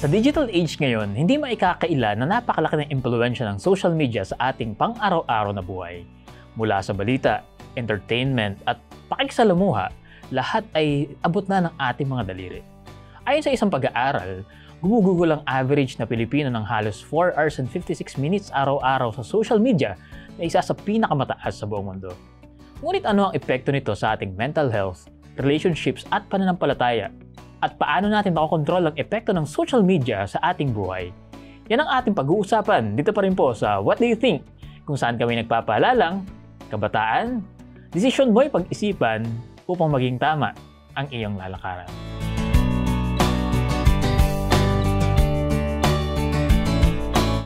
Sa digital age ngayon, hindi maikakaila na napakalaki ng impluwensya ng social media sa ating pang-araw-araw na buhay. Mula sa balita, entertainment at pakiksalamuha, lahat ay abot na ng ating mga daliri. Ayon sa isang pag-aaral, gumugugol ang average na Pilipino ng halos 4 hours and 56 minutes araw-araw sa social media na isa sa pinakamataas sa buong mundo. Ngunit ano ang epekto nito sa ating mental health, relationships at pananampalataya? At paano natin makokontrol ang epekto ng social media sa ating buhay? Yan ang ating pag-uusapan dito pa rin po sa What Do You Think? Kung saan kami nagpapaalalang, kabataan, desisyon mo'y pag-isipan upang maging tama ang iyong lalakaran.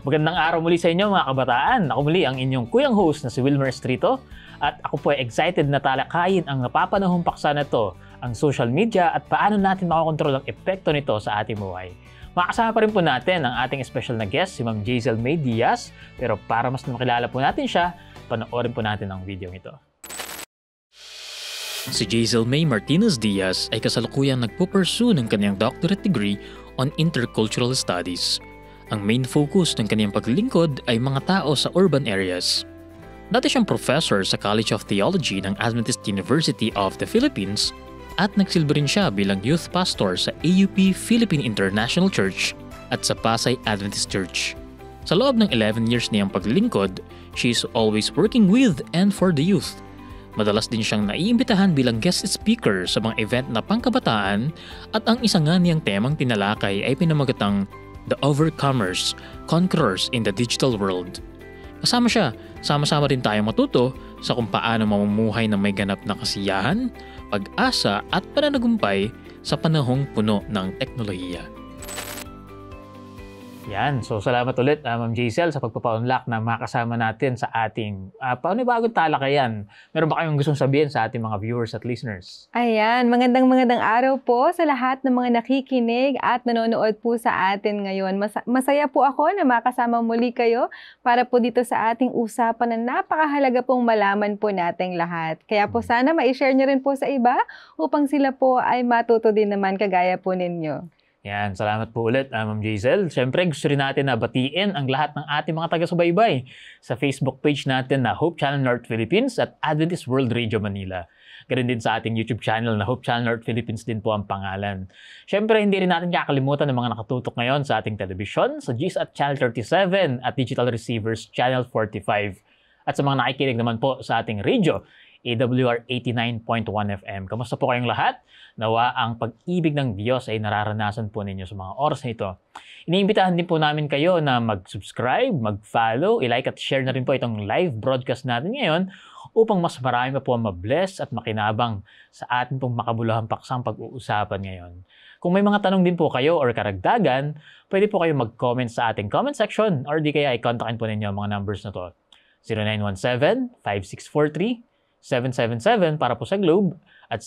Magandang araw muli sa inyo mga kabataan. Ako muli ang inyong kuyang host na si Wilmer Estrito at ako po ay excited na talakayin ang napapanahong paksa na ito, ang social media at paano natin makakontrol ang epekto nito sa ating buhay. Makasama pa rin po natin ang ating special na guest, si Ma'am Jazel May Diaz. Pero para mas makilala po natin siya, panoorin po natin ang video ito. Si Jazel May Martinez Diaz ay kasalukuyang nagpupursue ng kanyang doctorate degree on intercultural studies. Ang main focus ng kanyang paglilingkod ay mga tao sa urban areas. Dati siyang professor sa College of Theology ng Adventist University of the Philippines at nagsilbi rin siya bilang youth pastor sa AUP Philippine International Church at sa Pasay Adventist Church. Sa loob ng 11 years niyang paglilingkod, she is always working with and for the youth. Madalas din siyang naiimbitahan bilang guest speaker sa mga event na pangkabataan at ang isa nga niyang temang tinalakay ay pinamagatang The Overcomers, Conquerors in the Digital World. Kasama siya, sama-sama rin tayong matuto sa kung paano mamumuhay ng may ganap na kasiyahan, pag-asa at pananagumpay sa panahong puno ng teknolohiya. Yan. So, salamat ulit, Ma'am Jazel, sa pagpapa-unlock na makasama natin sa ating panibagong talakayan. Meron ba kayong gustong sabihin sa ating mga viewers at listeners? Ayan, magandang araw po sa lahat ng mga nakikinig at nanonood po sa atin ngayon. Masaya po ako na makasama muli kayo para po dito sa ating usapan na napakahalaga pong malaman po nating lahat. Kaya po sana ma-share nyo rin po sa iba upang sila po ay matuto din naman kagaya po ninyo. Yan, salamat po ulit, Ma'am Jazel. Siyempre, gusto rin natin na batiin ang lahat ng ating mga taga-subaybay sa Facebook page natin na Hope Channel North Philippines at Adventist World Radio Manila. Ganun din sa ating YouTube channel na Hope Channel North Philippines din po ang pangalan. Siyempre, hindi rin natin kakalimutan ng mga nakatutok ngayon sa ating telebisyon, sa GSAT Channel 37 at Digital Receivers Channel 45. At sa mga nakikinig naman po sa ating radio, AWR 89.1 FM. Kamusta po kayong lahat? Nawa ang pag-ibig ng Diyos ay nararanasan po ninyo sa mga oras na ito. Iniimbitahan din po namin kayo na mag-subscribe, mag-follow, i-like at share na rin po itong live broadcast natin ngayon upang mas marami pa po mabless at makinabang sa atin pong makabuluhang paksang pag-uusapan ngayon. Kung may mga tanong din po kayo or karagdagan, pwede po kayo mag-comment sa ating comment section or di kaya i-contactin po ninyo ang mga numbers na to. 0917-5643-777 para po sa Globe at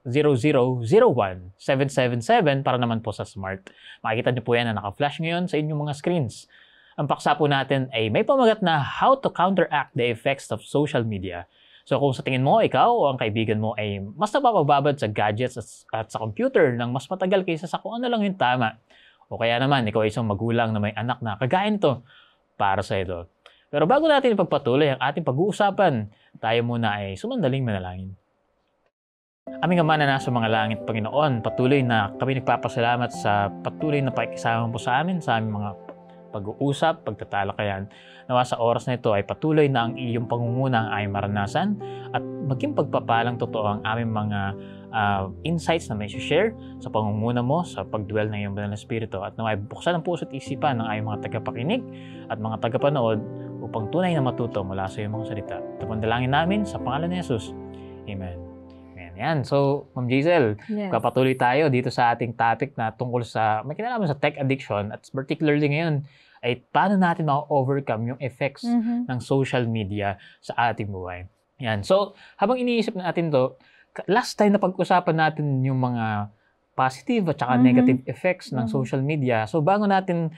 0919-0001-777 para naman po sa Smart. Makikita niyo po yan na naka-flash ngayon sa inyong mga screens. Ang paksa po natin ay may pamagat na How to Counteract the Effects of Social Media. So kung sa tingin mo, ikaw o ang kaibigan mo ay mas napapababad sa gadgets at sa computer ng mas matagal kaysa sa kung ano lang yung tama. O kaya naman, ikaw ay isang magulang na may anak na kagaya nito para sa ito. Pero bago natin ipagpatuloy ang ating pag-uusapan, tayo muna ay sumandaling manalangin. Aming Ama na nasa mga langit, Panginoon, patuloy na kami nagpapasalamat sa patuloy na pakikisama po sa amin, sa aming mga pag-uusap, pagtatalakayan. Nawa sa oras na ito ay patuloy na ang iyong pangunguna ang aming maranasan at maging pagpapalang totoo ang aming mga insights na may share sa pangunguna mo, sa pagdwell ng iyong banal na Espiritu at naway buksan ang puso't isipan ng aming mga tagapakinig at mga tagapanood upang tunay na matuto mula sa iyong mga salita. Ito pong dalangin namin sa pangalan ni Jesus. Amen. Yan. So, Ma'am Jazel, kapatuloy tayo dito sa ating topic na tungkol sa, may kinalaman sa tech addiction at particularly ngayon ay paano natin ma-overcome yung effects ng social media sa ating buhay. Yan. So, habang iniisip natin to, last time na pag-usapan natin yung mga positive at saka negative effects ng social media. So, bago natin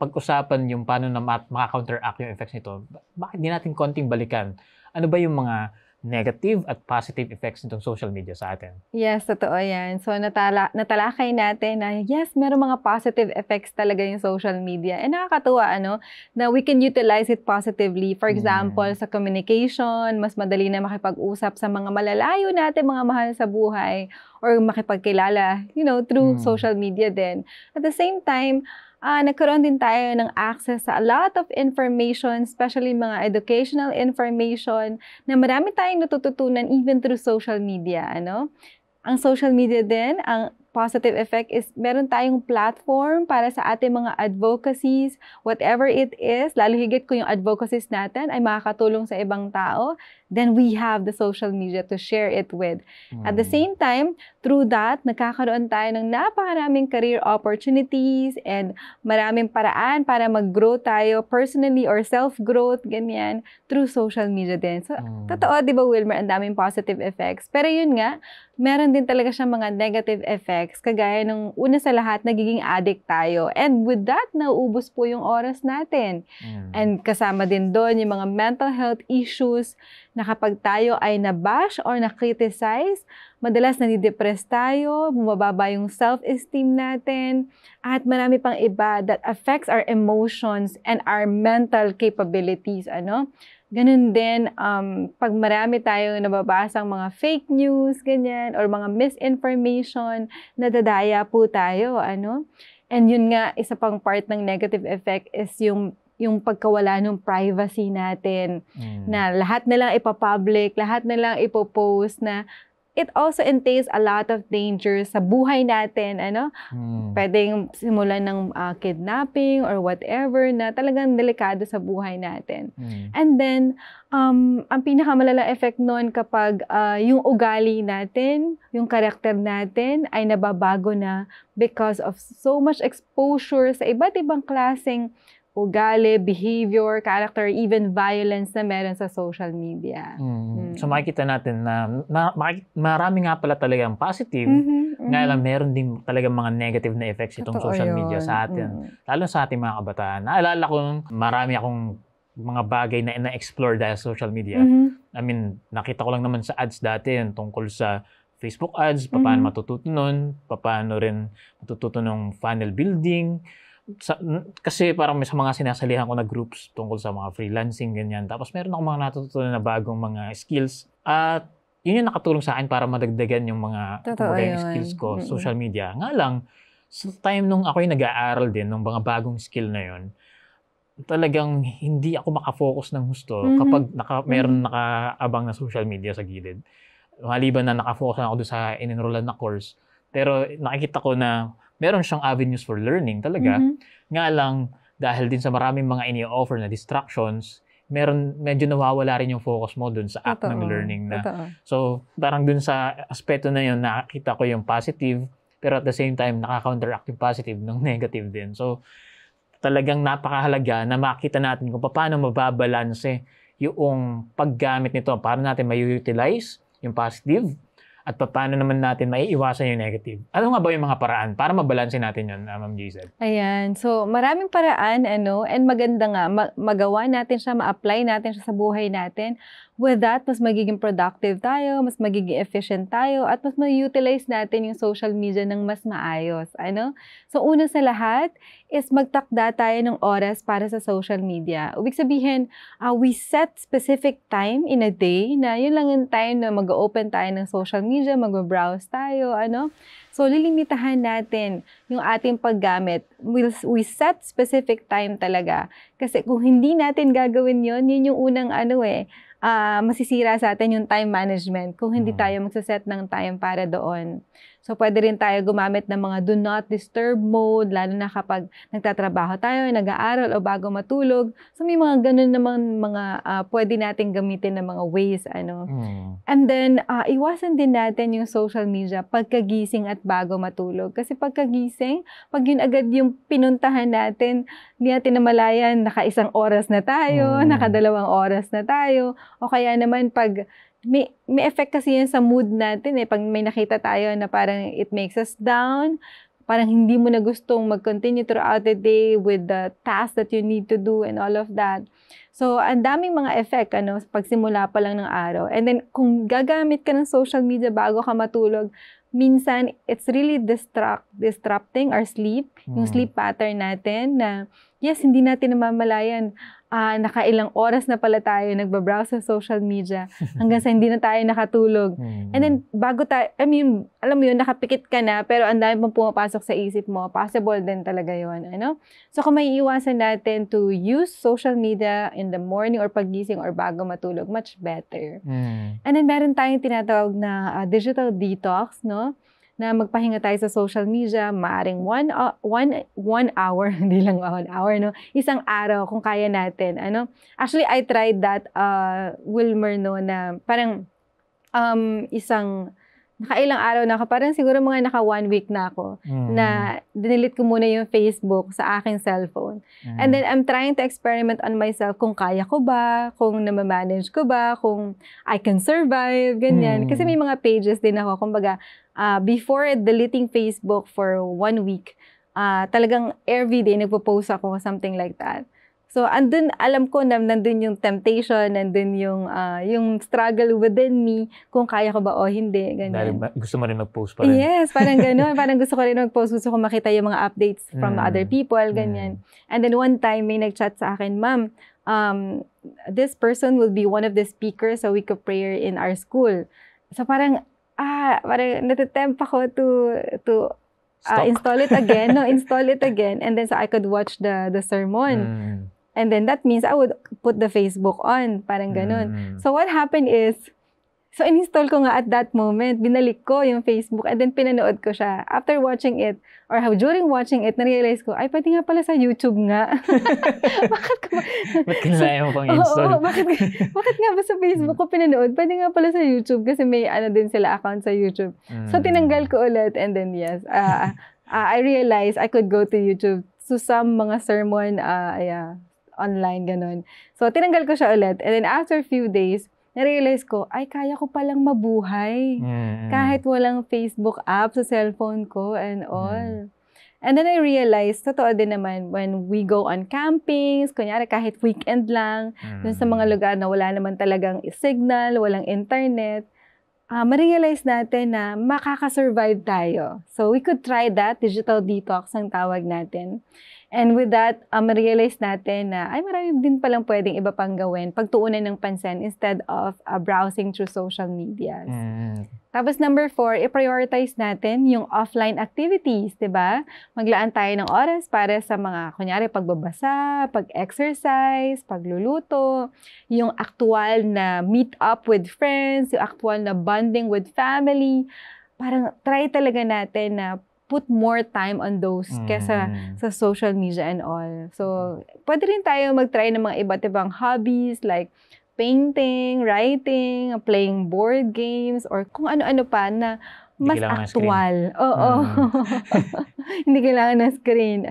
pag-usapan yung paano na maka-counteract yung effects nito, bakit di natin konting balikan? Ano ba yung mga negative at positive effects nitong social media sa atin. Yes, totoo yan. So, natalakay natin na yes, meron mga positive effects talaga yung social media. And nakakatuwa, na we can utilize it positively. For example, sa communication, mas madali na makipag-usap sa mga malalayo natin, mga mahal sa buhay, or makipagkilala, through social media din. At the same time, nagkaroon din tayo ng access sa a lot of information, especially mga educational information, na marami tayong natututunan even through social media, Ang social media din, ang positive effect is meron tayong platform para sa ating mga advocacies, whatever it is, lalo higit kung yung advocacies natin ay makakatulong sa ibang tao, then we have the social media to share it with. At the same time, through that, nagkakaroon tayo ng napakaraming career opportunities and maraming paraan para mag-grow tayo personally or self-growth, ganyan, through social media din. So, totoo, di ba, Wilmer, ang daming positive effects. Pero yun nga, meron din talaga siyang mga negative effects, kagaya nung una sa lahat, nagiging addict tayo. And with that, nauubos po yung oras natin. And kasama din doon yung mga mental health issues, na kapag tayo ay nabash or na-criticize, madalas nadidepress tayo, bumababa yung self-esteem natin, at marami pang iba that affects our emotions and our mental capabilities, Ganun din, pag marami tayong nababasang mga fake news, ganyan, or mga misinformation, nadadaya po tayo, And yun nga, isa pang part ng negative effect is yung pagkawala ng privacy natin, na lahat na lang ipapublic, lahat na lang ipopost, na it also entails a lot of dangers sa buhay natin, Pwedeng simulan ng kidnapping or whatever na talagang delikado sa buhay natin. And then, ang pinakamalala effect nun kapag yung ugali natin, yung karakter natin ay nababago na because of so much exposure sa iba't ibang klaseng ugali, behavior, character, even violence na meron sa social media. So makikita natin na marami nga pala talagang positive, nga lang meron din talagang mga negative na effects itong social media sa atin. Lalo sa ating mga kabataan. Naalala ko, marami akong mga bagay na na-explore dahil sa social media. I mean, nakita ko lang naman sa ads dati tungkol sa Facebook ads, paano matututo nun, paano rin matututo ng funnel building. Kasi parang may sa mga sinasalihan ko na groups tungkol sa mga freelancing, ganyan. Tapos meron akong mga natutunan na bagong mga skills. At yun yung nakatulong sa akin para madagdagan yung mga skills ko, social media. Nga lang, sa time nung ako yung nag-aaral din, ng mga bagong skill na yun, talagang hindi ako makafocus ng gusto kapag meron nakaabang na social media sa gilid. Maliban na nakafocus na ako doon sa in-enrollan na course. Pero nakikita ko na meron siyang avenues for learning talaga. Nga lang, dahil din sa maraming mga ini-offer na distractions, medyo nawawala rin yung focus mo dun sa act ng learning na. So, parang dun sa aspeto na yun, nakakita ko yung positive, pero at the same time, nakaka-counteract yung positive ng negative din. So, talagang napakahalaga na makita natin kung paano mababalanse yung paggamit nito, paano natin may-utilize yung positive, at paano naman natin maiiwasan yung negative. Ano nga ba yung mga paraan para mabalansin natin yun, Ma'am Jazel? Ayan. So, maraming paraan, and maganda nga, magawa natin siya, ma-apply natin siya sa buhay natin. With that, mas magiging productive tayo, mas magiging efficient tayo, at mas ma-utilize natin yung social media ng mas maayos. So, una sa lahat is magtakda tayo ng oras para sa social media. Ibig sabihin, we set specific time in a day na yun lang yung time na mag-open tayo ng social media, mag-browse tayo, So, lilimitahan natin yung ating paggamit. We set specific time talaga. Kasi kung hindi natin gagawin yun yung unang masisira sa atin yung time management kung hindi tayo magsaset ng time para doon. So, pwede rin tayo gumamit ng mga do not disturb mode, lalo na kapag nagtatrabaho tayo, nag-aaral o bago matulog. So, may mga ganun namang mga pwede natin gamitin ng mga ways. And then, iwasan din natin yung social media pagkagising at bago matulog. Kasi pagkagising, pag yun agad yung pinuntahan natin, hindi natin namalayan, naka-1 oras na tayo, naka-2 oras na tayo, o kaya naman pag may effect kasi yan sa mood natin pag may nakita tayo na parang it makes us down, parang hindi mo na gustong mag-continue throughout the day with the tasks that you need to do and all of that. So, ang daming mga effect, pagsimula pa lang ng araw. And then, kung gagamit ka ng social media bago ka matulog, minsan, it's really disrupting our sleep, yung sleep pattern natin na, yes, hindi natin namamalayan, nakailang oras na pala tayo nagbabrowse sa social media hanggang sa hindi na tayo nakatulog. And then, alam mo yun, nakapikit ka na, pero ang dami pang pumapasok sa isip mo, possible din talaga yun, So, kung may iwasan natin to use social media in the morning or paggising or bago matulog, much better. And then, meron tayong tinatawag na digital detox, na magpahinga tayo sa social media, maaring 1 hour, hindi lang 1 hour, isang araw kung kaya natin. Actually, I tried that, Wilmer, na parang nakailang araw na ako, parang siguro mga naka 1 week na ako, na dinilit ko muna yung Facebook sa aking cellphone. And then, I'm trying to experiment on myself kung kaya ko ba, kung namamanage ko ba, kung I can survive, ganyan. Kasi may mga pages din ako, kumbaga, before deleting Facebook for 1 week, talagang everyday nagpo-post ako, something like that. So, alam ko na nandun yung temptation, nandun yung struggle within me, kung kaya ko ba o hindi, ganyan. Dahil gusto mo rin mag-post pa rin. Yes, parang gano'n. Parang gusto ko rin mag-post, gusto ko makita yung mga updates from other people, ganyan. And then one time, may nag-chat sa akin, Ma'am, this person will be one of the speakers sa Week of Prayer in our school. So, parang natitempt ako to install it again. Install it again. And then so I could watch the sermon. And then that means I would put the Facebook on. Parang ganun. So what happened is, so in-install ko nga at that moment, binalik ko yung Facebook and then pinanood ko siya. After watching it, or during watching it, na-realize ko, ay, pwede nga pala sa YouTube nga. Bakit kinalaya mo pang install? Bakit nga ba sa Facebook ko pinanood? Pwede nga pala sa YouTube kasi may din sila account sa YouTube. So tinanggal ko ulit and then yes, I realized I could go to YouTube. So some mga sermon, online, ganun. So, tinanggal ko siya ulit. And then, after a few days, na-realize ko, ay, kaya ko palang mabuhay. Kahit walang Facebook app sa cellphone ko and all. And then, I realized, totoo din naman, when we go on campings, kunyari, kahit weekend lang, dun sa mga lugar na wala naman talagang signal, walang internet, ma-realize natin na makakasurvive tayo. So, we could try that, digital detox ang tawag natin. And with that, ma-realize natin na, ay, marami din palang pwedeng iba pang gawin, pagtuunan ng pansin instead of browsing through social medias. Tapos number 4, i-prioritize natin yung offline activities, diba? Maglaan tayo ng oras para sa mga, kunyari, pagbabasa, pag-exercise, pagluluto, yung actual na meet up with friends, yung actual na bonding with family. Parang try talaga natin na put more time on those kesa sa social media and all. So, pwede rin tayo mag-try ng mga iba't ibang hobbies like painting, writing, playing board games, or kung ano-ano pa na mas actual. Oo. Hindi kailangan ng screen,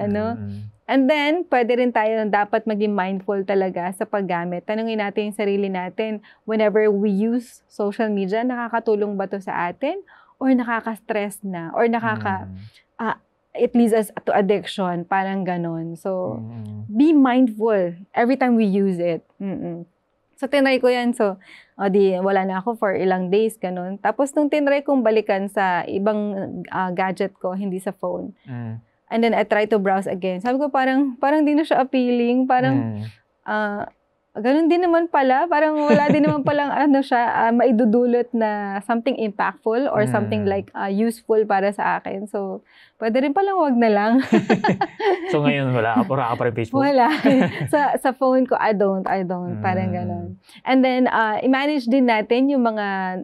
And then, pwede rin tayo dapat maging mindful talaga sa paggamit. Tanungin natin yung sarili natin, whenever we use social media, nakakatulong ba to sa atin? Or nakaka-stress na, or it leads us to addiction, parang ganon. So, be mindful every time we use it. So, tinry ko yan. So, wala na ako for ilang days, ganon. Tapos, nung tinry kong balikan sa ibang gadget ko, hindi sa phone. And then, I try to browse again. Sabi ko, parang di na siya appealing. Parang, ganun din naman pala. Parang wala din naman palang maidudulot na something impactful or something like useful para sa akin. So, pwede rin palang wag na lang. So, ngayon wala ka pa rin Facebook? Wala. sa phone ko, I don't. Parang ganun. And then, i-manage din natin yung mga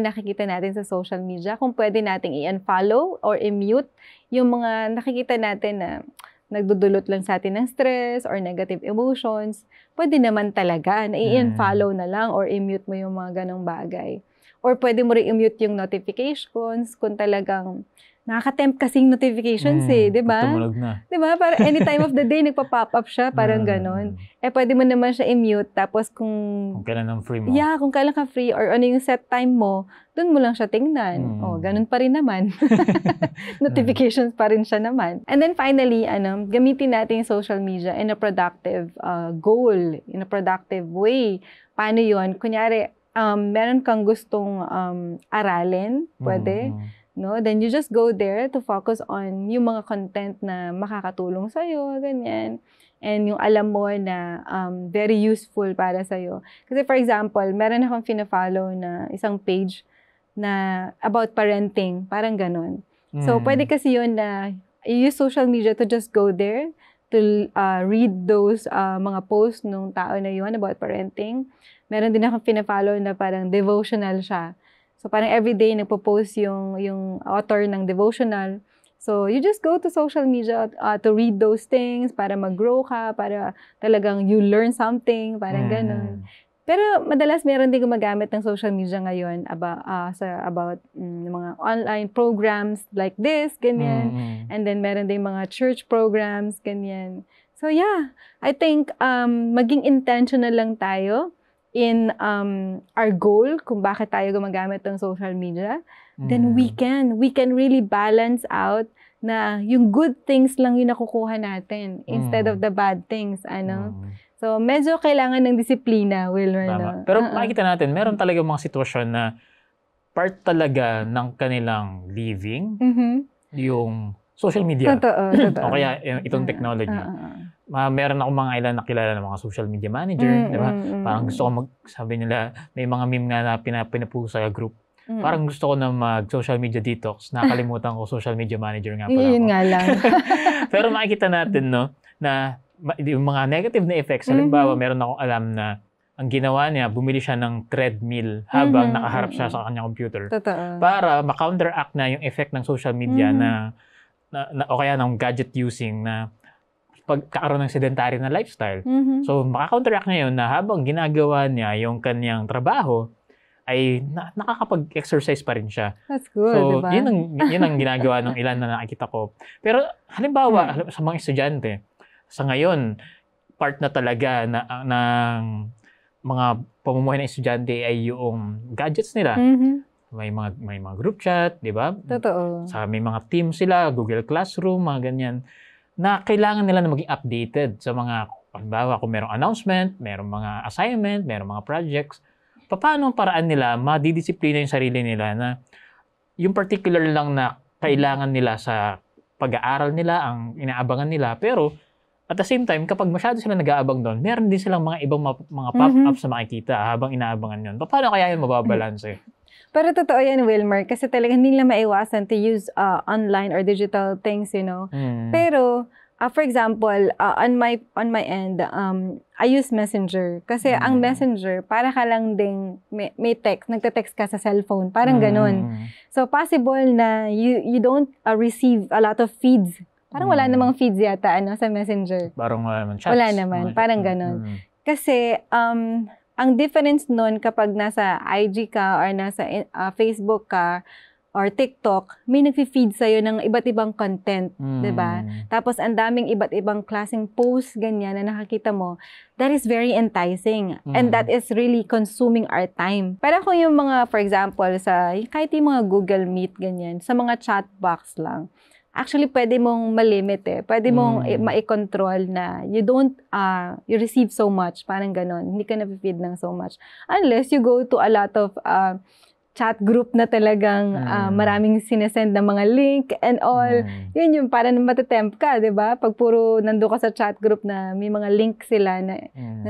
nakikita natin sa social media. Kung pwede nating i-unfollow or i-mute yung mga nakikita natin na nagdudulot lang sa atin ng stress or negative emotions, pwede naman talaga na i-unfollow na lang or i-mute mo yung mga ganong bagay. Or pwede mo rin i-mute yung notifications kung talagang nakaka-tempt kasing notifications di ba? Tumunog na. Di ba? Para any time of the day, nagpa-pop up siya, parang ganon. Pwede mo naman siya i-mute, tapos kung kailan ang free mo. Yeah, kung kailan ka free, or ano yung set time mo, dun mo lang siya tingnan. Ganun pa rin naman. Notifications pa rin siya naman. And then finally, gamitin natin yung social media in a productive goal, in a productive way. Paano yun? Kunyari, meron kang gustong aralin, pwede. No, then you just go there to focus on yung mga content na makakatulong sa'yo, ganyan. And yung alam mo na very useful para sa'yo. Kasi for example, meron akong fina-follow na isang page na about parenting, parang ganun. So, pwede kasi yun na use social media to just go there, to read those mga posts nung tao na yun about parenting. Meron din akong fina-follow na parang devotional siya. So, parang everyday nagpo-post yung author ng devotional. So, you just go to social media to read those things para mag-grow ka, para talagang you learn something, parang ganun. Pero madalas meron din gumagamit ng social media ngayon about mga online programs like this, ganyan. And then meron din mga church programs, ganyan. So, yeah, I think maging intentional lang tayo in our goal, kung bakit tayo gumagamit ng social media, then we can really balance out na yung good things lang yung nakukuha natin instead of the bad things, So, medyo kailangan ng disiplina, Wilmer. Tama. Pero makikita natin, meron talaga mga sitwasyon na part talaga ng kanilang living, yung social media. Totoo. O kaya itong technology. Meron ako mga ilan nakilala ng mga social media manager, di ba? Parang gusto ko sabi nila, may mga meme nga na pinapost sa group. Parang gusto ko na mag-social media detox. Nakalimutan ko social media manager nga pala ako. Yun nga lang. Pero makikita natin, no, na yung mga negative na effects. Halimbawa, meron akong alam na ang ginawa niya, bumili siya ng treadmill habang nakaharap siya sa kanyang computer. Totoo. Para ma-counteract na yung effect ng social media na o kaya ng gadget using na pagkakaroon ng sedentary na lifestyle. So, maka-counteract niya yun na habang ginagawa niya yung kanyang trabaho, ay nakakapag-exercise pa rin siya. That's good, so, diba? Yun ang ginagawa ng ilan na nakikita ko. Pero halimbawa, sa mga estudyante, sa ngayon, part na talaga ng mga pamumuhay ng estudyante ay yung gadgets nila. May mga group chat, di ba? Totoo. May mga team sila, Google Classroom, mga ganyan, na kailangan nila na maging updated sa mga, halimbawa, kung merong announcement, merong mga assignment, merong mga projects, paano ang paraan nila madidisiplina yung sarili nila na yung particular lang na kailangan nila sa pag-aaral nila, ang inaabangan nila, pero at the same time, kapag masyado sila nag-aabang doon, meron din silang mga ibang mga pop-ups na makikita habang inaabangan yun. Paano kaya yun mababalance? Pero totoo yan, Wilmer, kasi talagang hindi nila maiwasan to use online or digital things, you know. Pero, for example, on my end, I use Messenger. Kasi ang Messenger, para ka lang ding may text, nagte-text ka sa cellphone, parang ganun. So, possible na you don't receive a lot of feeds. Parang wala namang feeds yata sa Messenger. Parang wala naman chats. Wala naman, parang ganun. Kasi, ang difference nun kapag nasa IG ka or nasa Facebook ka or TikTok, may nag-feed sa'yo ng iba't ibang content, diba? Tapos, ang daming iba't ibang klaseng posts, ganyan, na nakakita mo. That is very enticing. And that is really consuming our time. Pero kung yung mga, for example, kahit yung mga Google Meet, ganyan, sa mga chat box lang, actually, pwede mong malimit Pwede mong ma-control na you receive so much, parang ganon. Hindi ka na-feed ng so much. Unless you go to a lot of chat group na talagang maraming sinesend na mga link and all. Yun yung parang matatempt ka, di ba? Pag puro nando ka sa chat group na may mga link sila na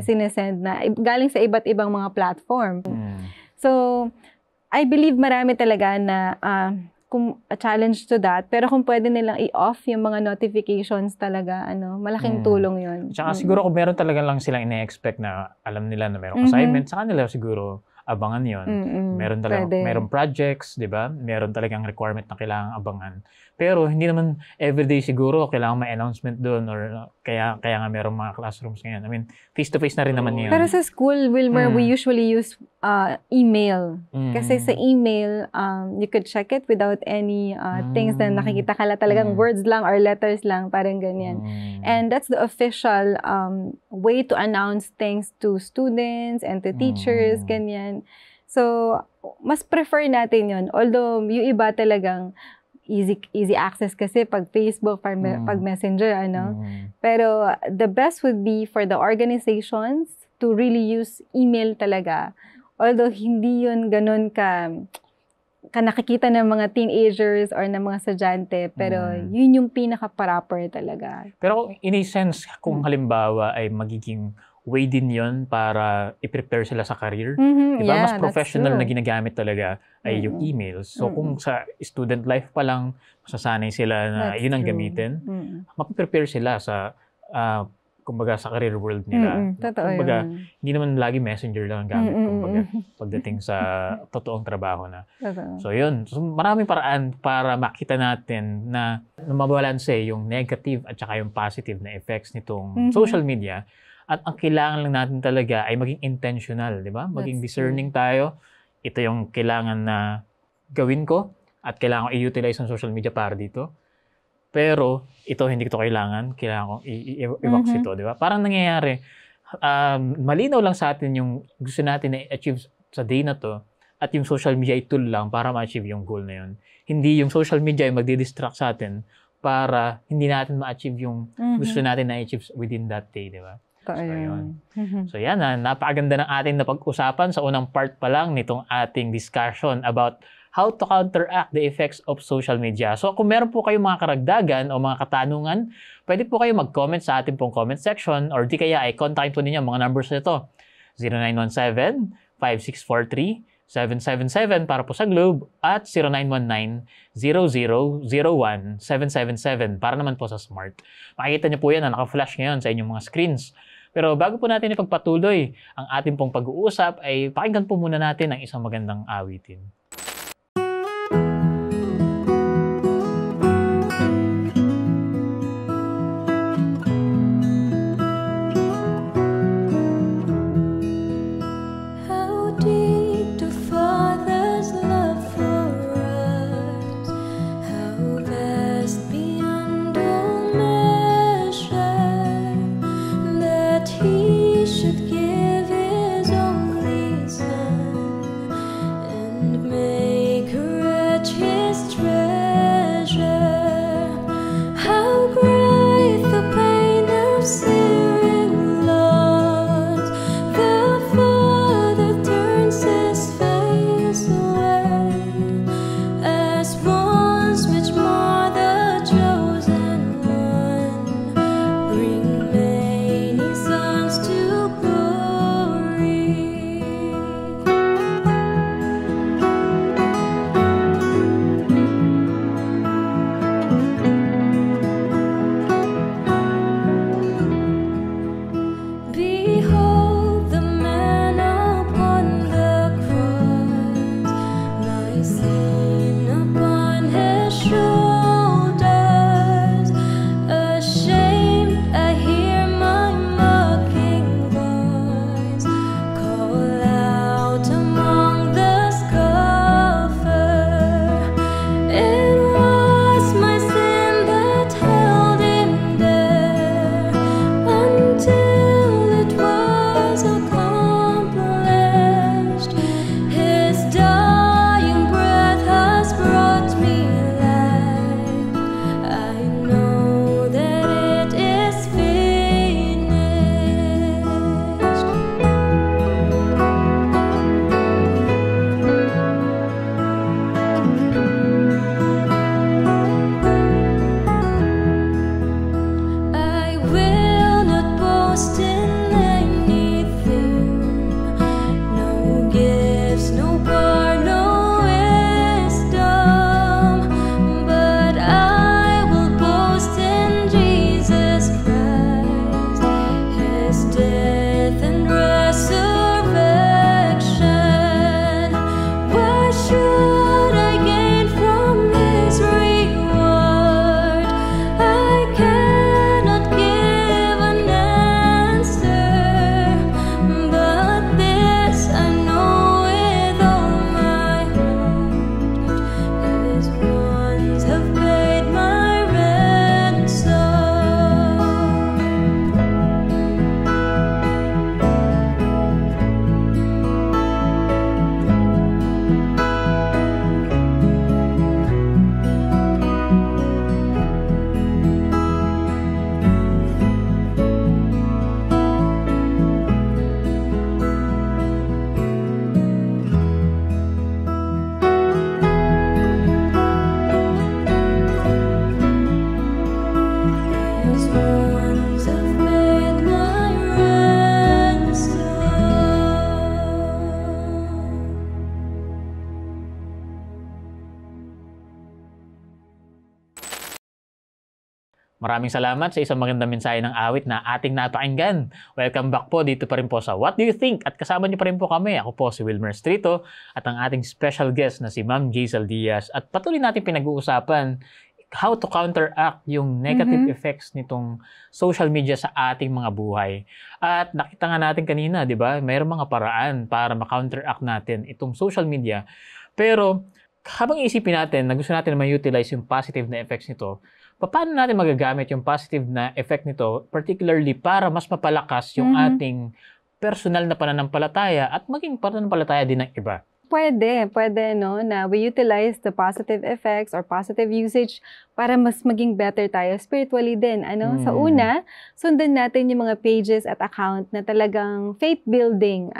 sinesend na galing sa iba't ibang mga platform. So, I believe marami talaga na a challenge to that. Pero kung pwede nilang i-off yung mga notifications talaga, malaking tulong yun. Tsaka siguro kung meron talaga lang silang ine-expect na alam nila na merong assignment, sa kanila siguro abangan yon. Meron projects, di ba? Meron talagang requirement na kailangan abangan. Pero hindi naman everyday siguro kailangan may announcement doon or kaya nga merong mga classrooms ngayon. I mean, face-to-face na rin naman yun. Pero sa school, Wilmer, we usually use email. Kasi sa email, you could check it without any things na nakikita ka talagang words lang or letters lang, parang ganyan. And that's the official way to announce things to students and to teachers, ganyan. So, mas prefer natin yun. Although, yung iba talagang easy access kasi pag Facebook, pag Messenger, Pero the best would be for the organizations to really use email talaga. Although hindi yun ganun ka nakikita ng mga teenagers or ng mga estudyante, pero yun yung pinaka-proper talaga. Pero in a sense, kung halimbawa ay magiging way din yon para i-prepare sila sa career. Diba? Mas professional na ginagamit talaga ay yung emails. So kung sa student life pa lang, masasanay sila na yun ang gamitin, mapiprepare sila sa kumbaga sa career world nila. Kumbaga, hindi naman lagi messenger lang ang gamit kumbaga pagdating sa totoong trabaho na. So yun. So, maraming paraan para makita natin na mabalanse yung negative at saka yung positive na effects nitong social media. At ang kailangan lang natin talaga ay maging intentional, di ba? Maging discerning tayo. Ito yung kailangan na gawin ko at kailangan ko i-utilize ang social media para dito. Pero ito hindi ko kailangan kong i-box ito, di ba? Parang nangyayari, malinaw lang sa atin yung gusto natin na i-achieve sa day na to at yung social media ay tool lang para ma-achieve yung goal na yun. Hindi yung social media ay magdi-distract sa atin para hindi natin ma-achieve yung gusto natin na i-achieve within that day, di ba? So, yun. So, yan napakaganda ng ating napag-usapan sa unang part pa lang nitong ating discussion about how to counteract the effects of social media. So, kung meron po kayong mga karagdagan o mga katanungan, pwede po kayo mag-comment sa ating pong comment section or di kaya ay kontakin po ninyo mga numbers nito. 0917-5643-777 para po sa Globe at 0919-0001-777 para naman po sa Smart. Makikita niyo po yan na naka-flash ngayon sa inyong mga screens. Pero bago po natin ipagpatuloy ang ating pong pag-uusap ay pakinggan po muna natin ang isang magandang awitin. And Maraming salamat sa isang magandang mensahe ng awit na ating napakinggan. Welcome back po dito pa rin po sa What Do You Think? At kasama niyo pa rin po kami. Ako po si Wilmer Strito at ang ating special guest na si Ma'am Jaisal Diaz. At patuloy natin pinag-uusapan how to counteract yung negative effects nitong social media sa ating mga buhay. At nakita nga natin kanina, di ba? Mayroong mga paraan para ma-counteract natin itong social media. Pero habang isipin natin na gusto natin na ma-utilize yung positive na effects nito, paano natin magagamit yung positive na effect nito, particularly para mas mapalakas yung ating personal na pananampalataya at maging pananampalataya din ng iba? Pwede, no, na we utilize the positive effects or positive usage para mas maging better tayo spiritually din. Sa una, sundan natin yung mga pages at account na talagang faith building,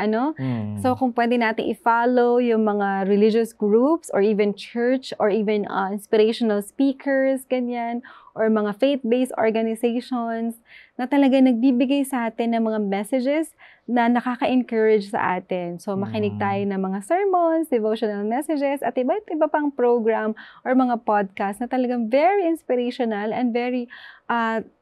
So, kung pwede natin i-follow yung mga religious groups or even church or even inspirational speakers, ganyan, or mga faith-based organizations na talaga nagbibigay sa atin ng mga messages na nakaka-encourage sa atin. So, makinig tayo ng mga sermons, devotional messages, at iba't iba pang program or mga podcast na talagang very inspirational and very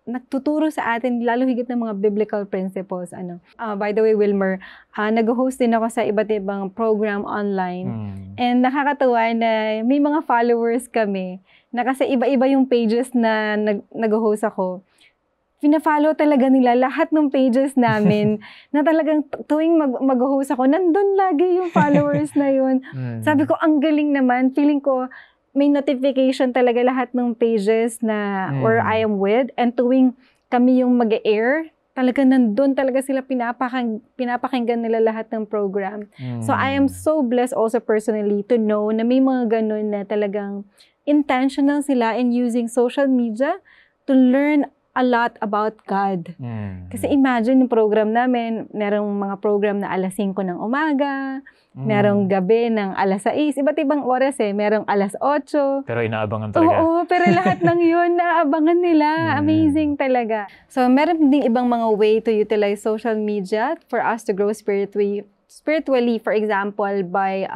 nagtuturo sa atin, lalo higit ng mga biblical principles. By the way, Wilmer, nag-host din ako sa iba't ibang program online. And nakakatuwa na may mga followers kami na kasi iba-iba yung pages na nag-host ako. Pina-follow talaga nila lahat ng pages namin na talagang tuwing mag-host ako, nandun lagi yung followers na yun. Sabi ko, ang galing naman. Feeling ko, may notification talaga lahat ng pages na where I am with. And tuwing kami yung mag-air, talaga nandun talaga sila pinapakinggan nila lahat ng program. So I am so blessed also personally to know na may mga ganun na talagang intentional sila in using social media to learn a lot about God. Kasi imagine yung program namin, merong mga program na alas 5 ng umaga, merong gabi ng alas 6, iba't ibang oras merong alas 8. Pero inaabangan talaga. Oo, pero lahat ng yun, naabangan nila. Amazing talaga. So, meron din ibang mga way to utilize social media for us to grow spiritually, for example, by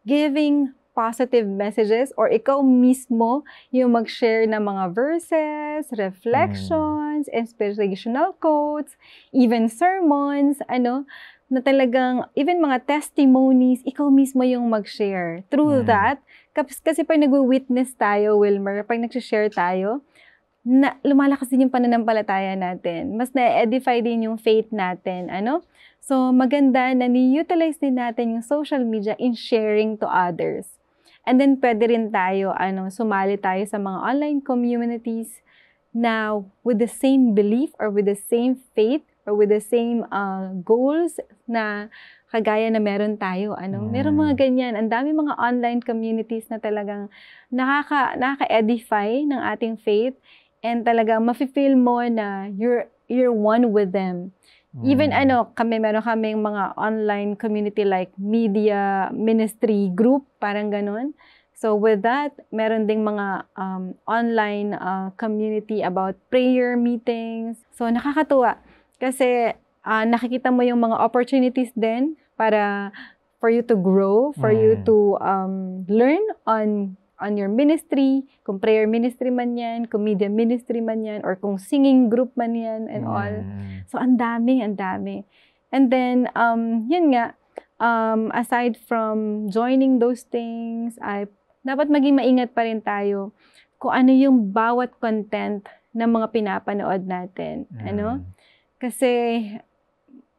giving positive messages or ikaw mismo yung mag-share ng mga verses, reflections, inspirational quotes, even sermons, na talagang, even mga testimonies, ikaw mismo yung mag-share. Through that, kasi pag nag-witness tayo, Wilmer, pag nag-share tayo, na lumalakas din yung pananampalataya natin. Mas na-edify din yung faith natin, So, maganda na ni-utilize din natin yung social media in sharing to others. And then, pwede rin tayo, sumali tayo sa mga online communities na with the same belief or with the same faith or with the same goals na kagaya na meron tayo. Meron mga ganyan. Ang dami mga online communities na talagang nakaka-edify ng ating faith and talagang mafe-feel mo na you're one with them. Even meron kaming mga online community like media ministry group, parang ganun. So with that, meron ding mga online community about prayer meetings. So nakakatuwa kasi nakikita mo yung mga opportunities din para for you to grow, for you to learn on your ministry, kung prayer ministry man yan, kung media ministry man yan, or kung singing group man yan, and all. So, ang dami. And then, yun nga, aside from joining those things, dapat maging maingat pa rin tayo kung ano yung bawat content ng mga pinapanood natin. Kasi,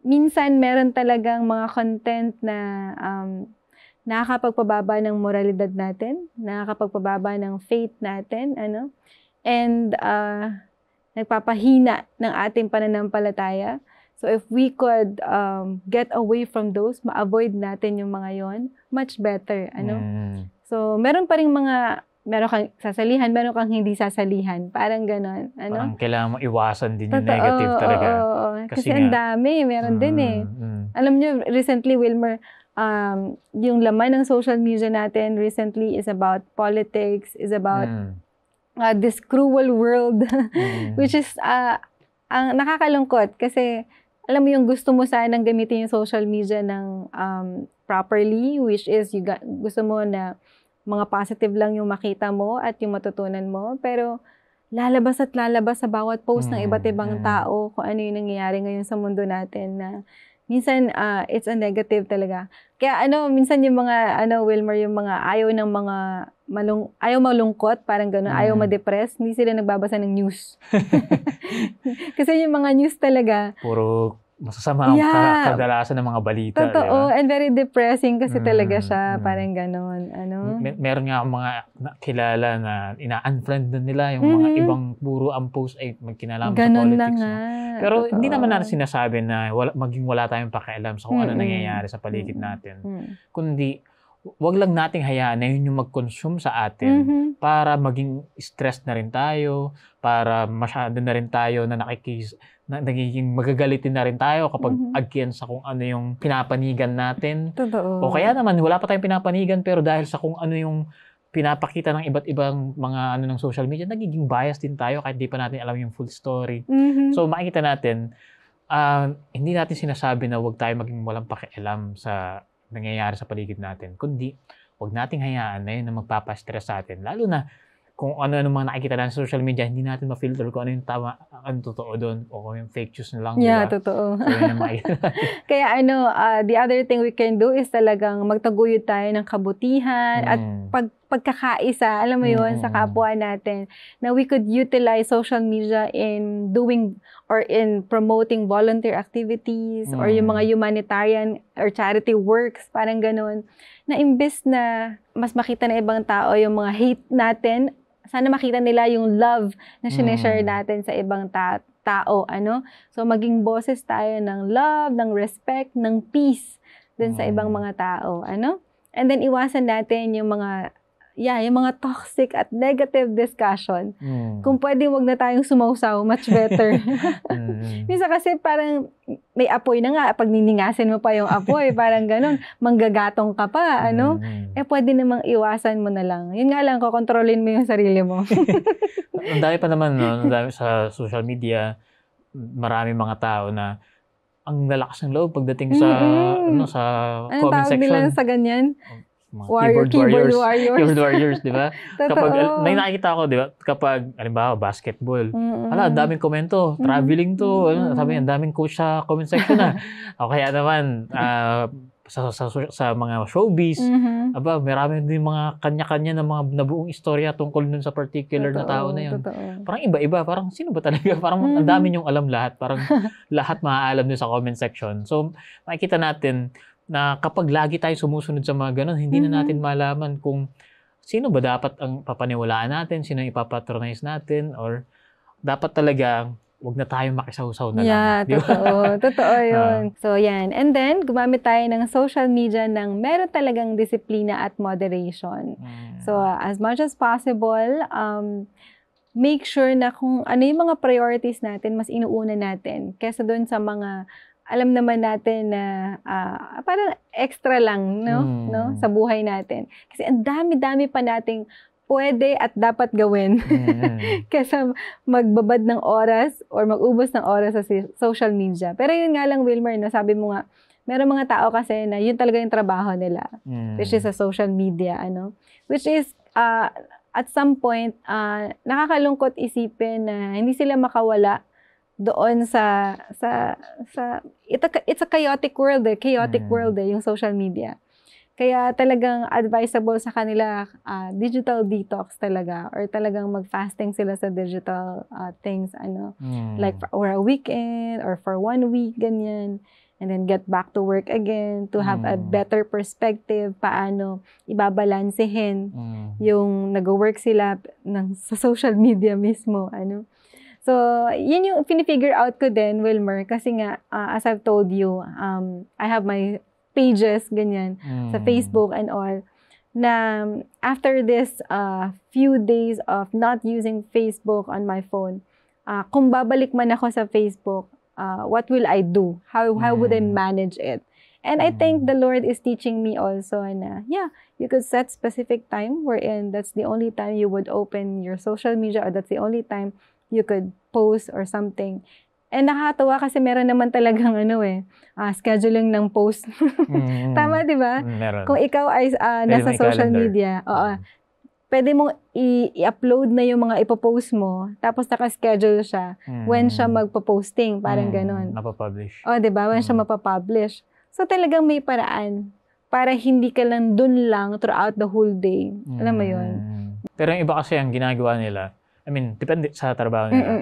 minsan meron talagang mga content na nakakapagpababa ng moralidad natin, nakakapagpababa ng faith natin, and nagpapahina ng ating pananampalataya. So if we could get away from those, ma-avoid natin yung mga yon, much better, So meron pa rin meron kang sasalihan, meron kang hindi sasalihan, parang ganon, Parang kailangan mo iwasan din yung negative talaga. Kasi ang dami, meron din Alam niyo, recently, Wilmer, yung laman ng social media natin recently is about politics, is about this cruel world, which is ang nakakalungkot kasi alam mo yung gusto mo sanang gamitin yung social media ng properly, which is gusto mo na mga positive lang yung makita mo at yung matutunan mo, pero lalabas at lalabas sa bawat post ng iba't ibang tao kung ano yung nangyayari ngayon sa mundo natin na minsan it's a negative talaga. Kaya minsan yung mga Wilmer, yung mga ayaw ng mga ayaw malungkot, parang gano'n, ayaw ma-depress, hindi sila nagbabasa ng news. Kasi yung mga news talaga puro masasama ang kadalasan ng mga balita. Totoo, diba? And very depressing kasi talaga siya, parang gano'n. Meron nga mga kilala na ina-unfriend na nila yung mga ibang puro ang post ay magkinalaman sa politics. Na nga. Pero hindi naman natin sinasabi na maging wala tayong pakialam sa kung ano nangyayari sa paligid natin. Kundi, wag lang nating hayaan na yun yung mag-consume sa atin para maging stressed na rin tayo, para masyado na rin tayo na nagiging magagalitin na rin tayo kapag against sa kung ano yung pinapanigan natin. Totoo. O kaya naman, wala pa tayong pinapanigan pero dahil sa kung ano yung pinapakita ng iba't ibang mga ng social media, nagiging bias din tayo kahit di pa natin alam yung full story. So makikita natin, hindi natin sinasabi na wag tayo maging walang pakialam sa nangyayari sa paligid natin, kundi wag nating hayaan na yun na magpapastress sa atin. Lalo na kung ano mga nakikita natin sa social media, hindi natin ma-filter kung ano yung tama, ano totoo doon, o kung yung fake news na lang. Yeah, diba? totoo. So, yun yung makikita natin. Kaya the other thing we can do is talagang magtaguyod tayo ng kabutihan at pagkakaisa, alam mo yun, sa kapwa natin, na we could utilize social media in doing or in promoting volunteer activities or yung mga humanitarian or charity works, parang ganun, na imbes na mas makita na ibang tao yung mga hate natin, sana makita nila yung love na sineshare natin sa ibang tao, So, maging boses tayo ng love, ng respect, ng peace dun sa ibang mga tao, And then, iwasan natin yung mga toxic at negative discussion. Kung pwede, wag na tayong sumausaw, much better. Minsan kasi parang may apoy na nga, pag niningasin mo pa yung apoy, parang ganun, manggagatong ka pa, pwede namang iwasan mo na lang. Yun nga lang, kokontrolin mo yung sarili mo. Ang dami pa naman, ang dami sa social media, marami mga tao na ang lalakas ng loob pagdating sa sa comment section. Anong tawag nila sa ganyan? Keyboard warriors, di ba? Kapag, may nakikita ko, di ba? Kapag, halimbawa, basketball. Ang daming komento, traveling to, sabi, ang daming coach sa comment section na. O kaya naman, sa mga showbiz, marami din mga kanya-kanya na mga nabuong istorya tungkol dun sa particular na tao na yun. Parang iba-iba, parang sino ba talaga? Parang ang dami niyong alam lahat, parang lahat maaalam nyo sa comment section. So, makikita natin na kapag lagi tayo sumusunod sa mga ganun, hindi na natin malaman kung sino ba dapat ang papaniwalaan natin, sino ang ipapatronize natin, or dapat talaga wag na tayong makisawsaw na lang. Yeah, totoo. Totoo yun. So, yan. And then, gumamit tayo ng social media ng meron talagang disiplina at moderation. So, as much as possible, make sure na kung ano yung mga priorities natin, mas inuuna natin kesa doon sa mga alam naman natin na parang extra lang, no? Sa buhay natin. Kasi ang dami-dami pa nating pwede at dapat gawin kesa magbabad ng oras or mag-ubos ng oras sa social media. Pero yun nga lang, Wilmer, no? Sabi mo nga, meron mga tao kasi na yun talaga yung trabaho nila, which is sa social media, which is at some point, nakakalungkot isipin na hindi sila makawala doon sa it's a chaotic world yung social media. Kaya talagang advisable sa kanila digital detox talaga, or talagang mag-fasting sila sa digital things, like for a weekend or for 1 week, ganyan. And then get back to work again to have a better perspective paano ibabalansehin yung nag-work sila sa social media mismo, So, yun yung pinifigure out ko din, Wilmer, kasi nga, as I've told you, I have my pages, ganyan, sa Facebook and all, na after this few days of not using Facebook on my phone, kung babalik man ako sa Facebook, what will I do? How would I manage it? And I think the Lord is teaching me also na, you could set specific time wherein that's the only time you would open your social media, or that's the only time you could post or something. And nakakatawa kasi meron naman talagang scheduling ng post. Tama, di ba? Meron. Kung ikaw ay nasa social media, pwede mong i-upload na yung mga ipopost mo, tapos naka-schedule siya when siya magpo-posting, parang ganon. Napapublish. O, diba? When siya mapapublish. So, talagang may paraan para hindi ka lang dun lang throughout the whole day. Alam mo yun? Pero yung iba kasi ang ginagawa nila, I mean, depende sa trabaho nila.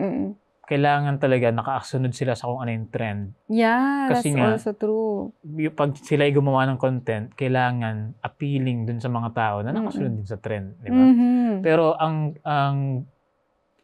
Kailangan talaga nakakasunod sila sa kung ano yung trend. Yeah, Kasi that's also true. Pag sila ay gumawa ng content, kailangan appealing dun sa mga tao na nakasunod din sa trend, di ba? Pero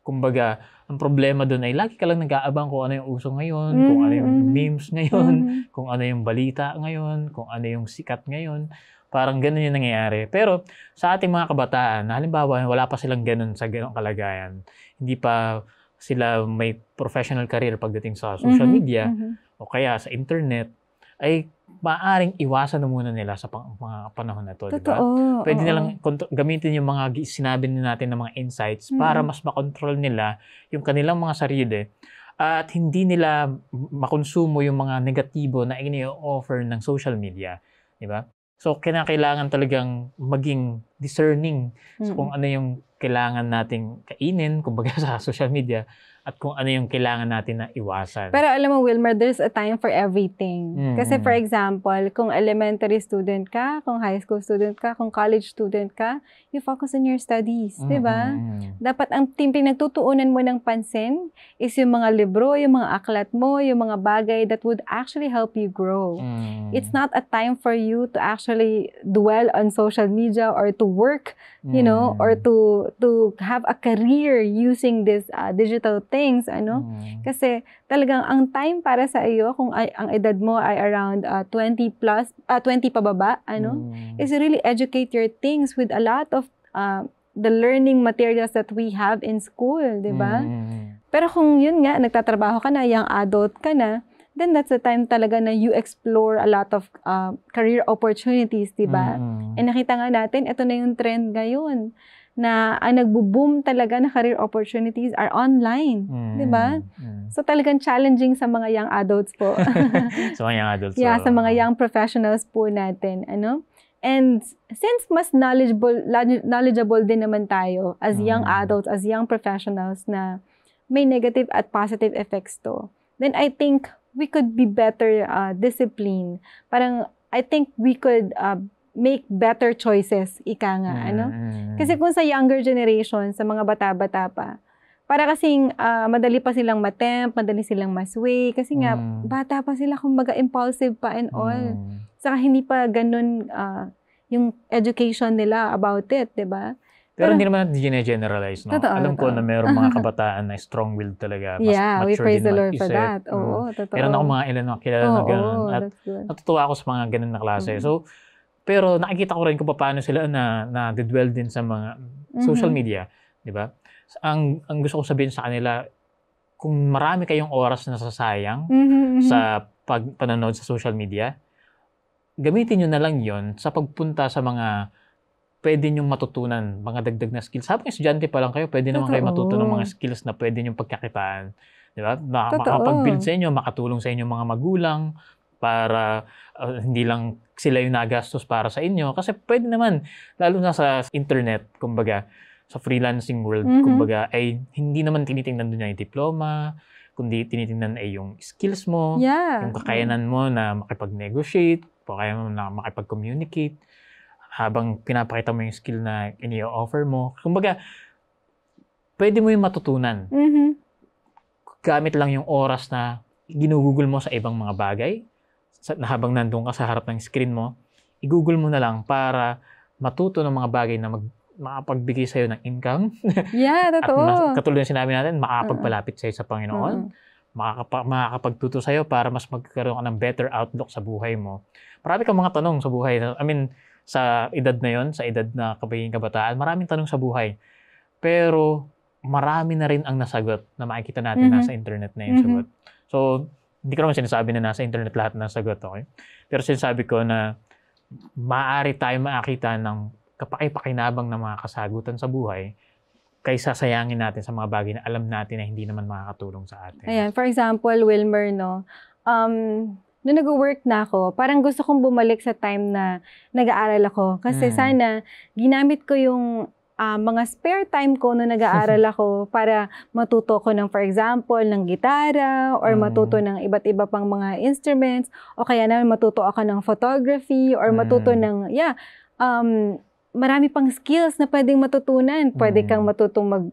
kumbaga, ang problema dun ay lagi ka lang nag-aabang kung ano yung uso ngayon, kung ano yung memes ngayon, kung ano yung balita ngayon, kung ano yung sikat ngayon. Parang ganun yung nangyayari. Pero sa ating mga kabataan, halimbawa, wala pa silang ganun sa ganung kalagayan. Hindi pa sila may professional career pagdating sa social media o kaya sa internet, ay maaaring iwasan na muna nila sa mga panahon na to, di ba? Pwede nilang gamitin yung mga sinabi natin ng mga insights para mas makontrol nila yung kanilang mga sarili at hindi nila makonsumo yung mga negatibo na ini-offer ng social media, di ba? So, kailangan talagang maging discerning sa kung ano yung kailangan nating kainin, kumbaga sa social media, at kung ano yung kailangan natin na iwasan. Pero alam mo, Wilmer, there's a time for everything. Kasi for example, kung elementary student ka, kung high school student ka, kung college student ka, you focus on your studies, di ba? Dapat ang pinagtutuunan mo ng pansin is yung mga libro, yung mga aklat mo, yung mga bagay that would actually help you grow. It's not a time for you to actually dwell on social media or to work, you know, or to have a career using this digital things, Kasi talagang ang time para sa iyo, kung ang edad mo ay around 20 pababa, is really educate your things with a lot of the learning materials that we have in school, di ba? Pero kung yun nga, nagtatrabaho ka na, young adult ka na, then that's the time talaga na you explore a lot of career opportunities, di ba? And nakita nga natin, ito na yung trend ngayon, na ang nagbo-boom talaga na career opportunities are online, di ba? So talagang challenging sa mga young adults po. Sa mga young adults. Yeah, sa mga young professionals po natin, And since mas knowledgeable din naman tayo as young adults, as young professionals na may negative at positive effects to, then I think we could be better disciplined. Parang I think we could make better choices, ika nga, Kasi kung sa younger generation, sa mga bata-bata pa, para kasing madali pa silang matempt, madali silang masway, kasi nga, bata pa sila, kumbaga impulsive pa and all. Saka hindi pa ganun yung education nila about it, di ba? Pero hindi naman natin generalize, no? Alam ko na mayroong mga kabataan na strong-willed talaga. Mas we praise the Lord for isip. that. Oo, totoo. Meron ako mga ilan na kilala na gano'n. At natutuwa ako sa mga ganun na klase. So, pero nakikita ko rin kung paano sila na dwell din sa mga social media, di ba? Ang gusto kong sabihin sa kanila, kung marami kayong oras na nasasayang sa panonood sa social media, gamitin nyo na lang yon sa pagpunta sa mga pwede nyong matutunan, mga dagdag na skills. Habang estudyante pa lang kayo, pwede naman kayo matutunan ng mga skills na pwede nyong pagkakitaan. Di ba? Makapag-build sa inyo, makatulong sa inyo mga magulang, para hindi lang sila yung nagastos para sa inyo. Kasi pwede naman, lalo na sa internet, kumbaga, sa freelancing world, kumbaga, ay hindi naman tinitingnan doon yung diploma, kundi tinitingnan ay yung skills mo, yung kakayanan mo na makipag-negotiate, kakayanan mo na makipag-communicate, habang pinapakita mo yung skill na ini-offer mo. Kumbaga, pwede mo yung matutunan. Gamit lang yung oras na ginugugol mo sa ibang mga bagay, na habang nandun ka sa harap ng screen mo, i-google mo na lang para matuto ng mga bagay na makapagbigay sa'yo ng income. Yeah, totoo. At katulad ng sinabi natin, makakapagpalapit sa'yo sa Panginoon, makakapagtuto sa'yo para mas magkaroon ka ng better outlook sa buhay mo. Marami kang mga tanong sa buhay. I mean, sa edad na yon, sa edad na kabataan, maraming tanong sa buhay. Pero marami na rin ang nasagot na makikita natin nasa internet na yung sagot. So, hindi ko naman sinasabi na nasa internet lahat ng sagot, okay? Pero sinasabi ko na maaari tayo makakita ng kapaki-pakinabang na mga kasagutan sa buhay kaysa sayangin natin sa mga bagay na alam natin na hindi naman makakatulong sa atin. Ayan, for example, Wilmer, nung nag-work na ako, parang gusto kong bumalik sa time na nag-aaral ako. Kasi sana, ginamit ko yung mga spare time ko nung nag-aaral ako para matuto ko ng, for example, ng gitara or matuto ng iba't iba pang mga instruments o kaya naman matuto ako ng photography or matuto ng, marami pang skills na pwedeng matutunan. Pwede kang matutong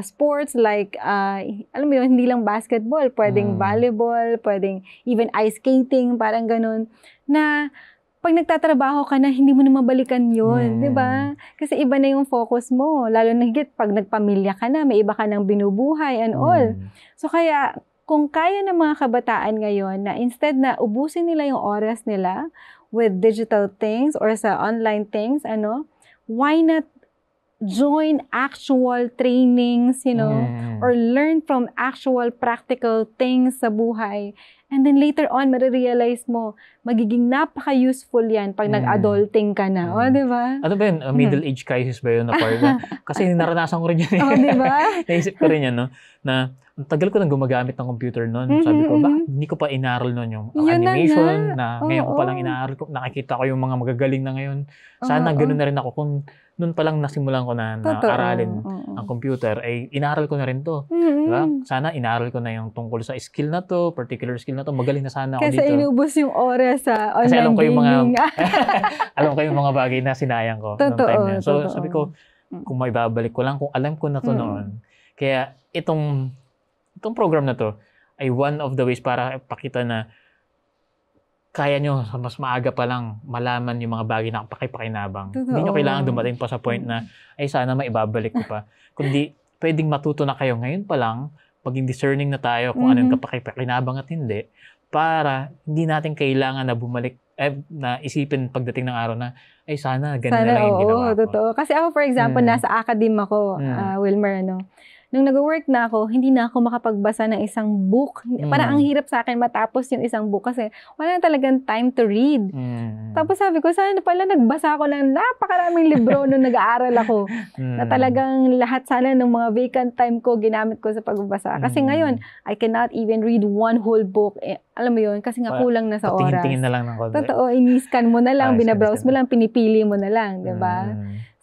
sports like, alam mo yun, hindi lang basketball, pwedeng volleyball, pwedeng even ice skating, parang ganun, na pag nagtatrabaho ka na, hindi mo na mabalikan yun, di ba? Kasi iba na yung focus mo, lalo na higit pag nagpamilya ka na, may iba ka nang binubuhay and all. So kaya, kung kaya ng mga kabataan ngayon na instead na ubusin nila yung oras nila with digital things or sa online things, why not join actual trainings, or learn from actual practical things sa buhay. And then later on, marirealize mo, magiging napaka-useful yan pag nag-adulting ka na. O, di ba? Ano ba yun? Middle age crisis ba yun? Kasi naranasan ko rin yan. O, di ba? Naisip ko rin yan, no? Na ang tagal ko nang gumagamit ng computer noon. Sabi ko, bakit hindi ko pa inaral noon yung animation na ngayon ko palang inaaral ko. Nakikita ko yung mga magagaling na ngayon. Sana ganoon na rin ako kung noon pa lang nasimulan ko na aralin ang computer, ay inaral ko na rin to. Diba? Sana inaral ko na yung tungkol sa skill na to, particular skill na to. Magaling na sana ako dito. Kasi inubos yung oras sa online kasi gaming. Alam ko yung mga bagay na sinayang ko noong time na yun. So sabi ko, kung may babalik ko lang, kung alam ko na to noon. Kaya itong program na to ay one of the ways para pakita na kaya nyo mas maaga pa lang malaman yung mga bagay na pakipakinabang. Hindi nyo kailangan dumating pa sa point na ay sana maibabalik ko pa. Kundi pwedeng matuto na kayo ngayon pa lang, maging discerning na tayo kung ano yung kapakipakinabang at hindi, para hindi natin kailangan na bumalik, na isipin pagdating ng araw na ay sana ganun na lang yung ginawa ko. Totoo. Kasi ako, for example, nasa academe ako, Wilmer, nung nag-work na ako, hindi na ako makapagbasa ng isang book. Parang ang hirap sa akin matapos yung isang book kasi wala na talagang time to read. Tapos sabi ko, sana pala nagbasa ako ng napakaraming libro nung nag-aaral ako. Na talagang lahat sana ng mga vacant time ko, ginamit ko sa pagbabasa. Kasi ngayon, I cannot even read one whole book. Alam mo yun, kasi nga kulang na sa oras. Tingin na lang ng konti. Totoo, ini-scan mo na lang, binabrowse mo lang, pinipili mo na lang, di ba?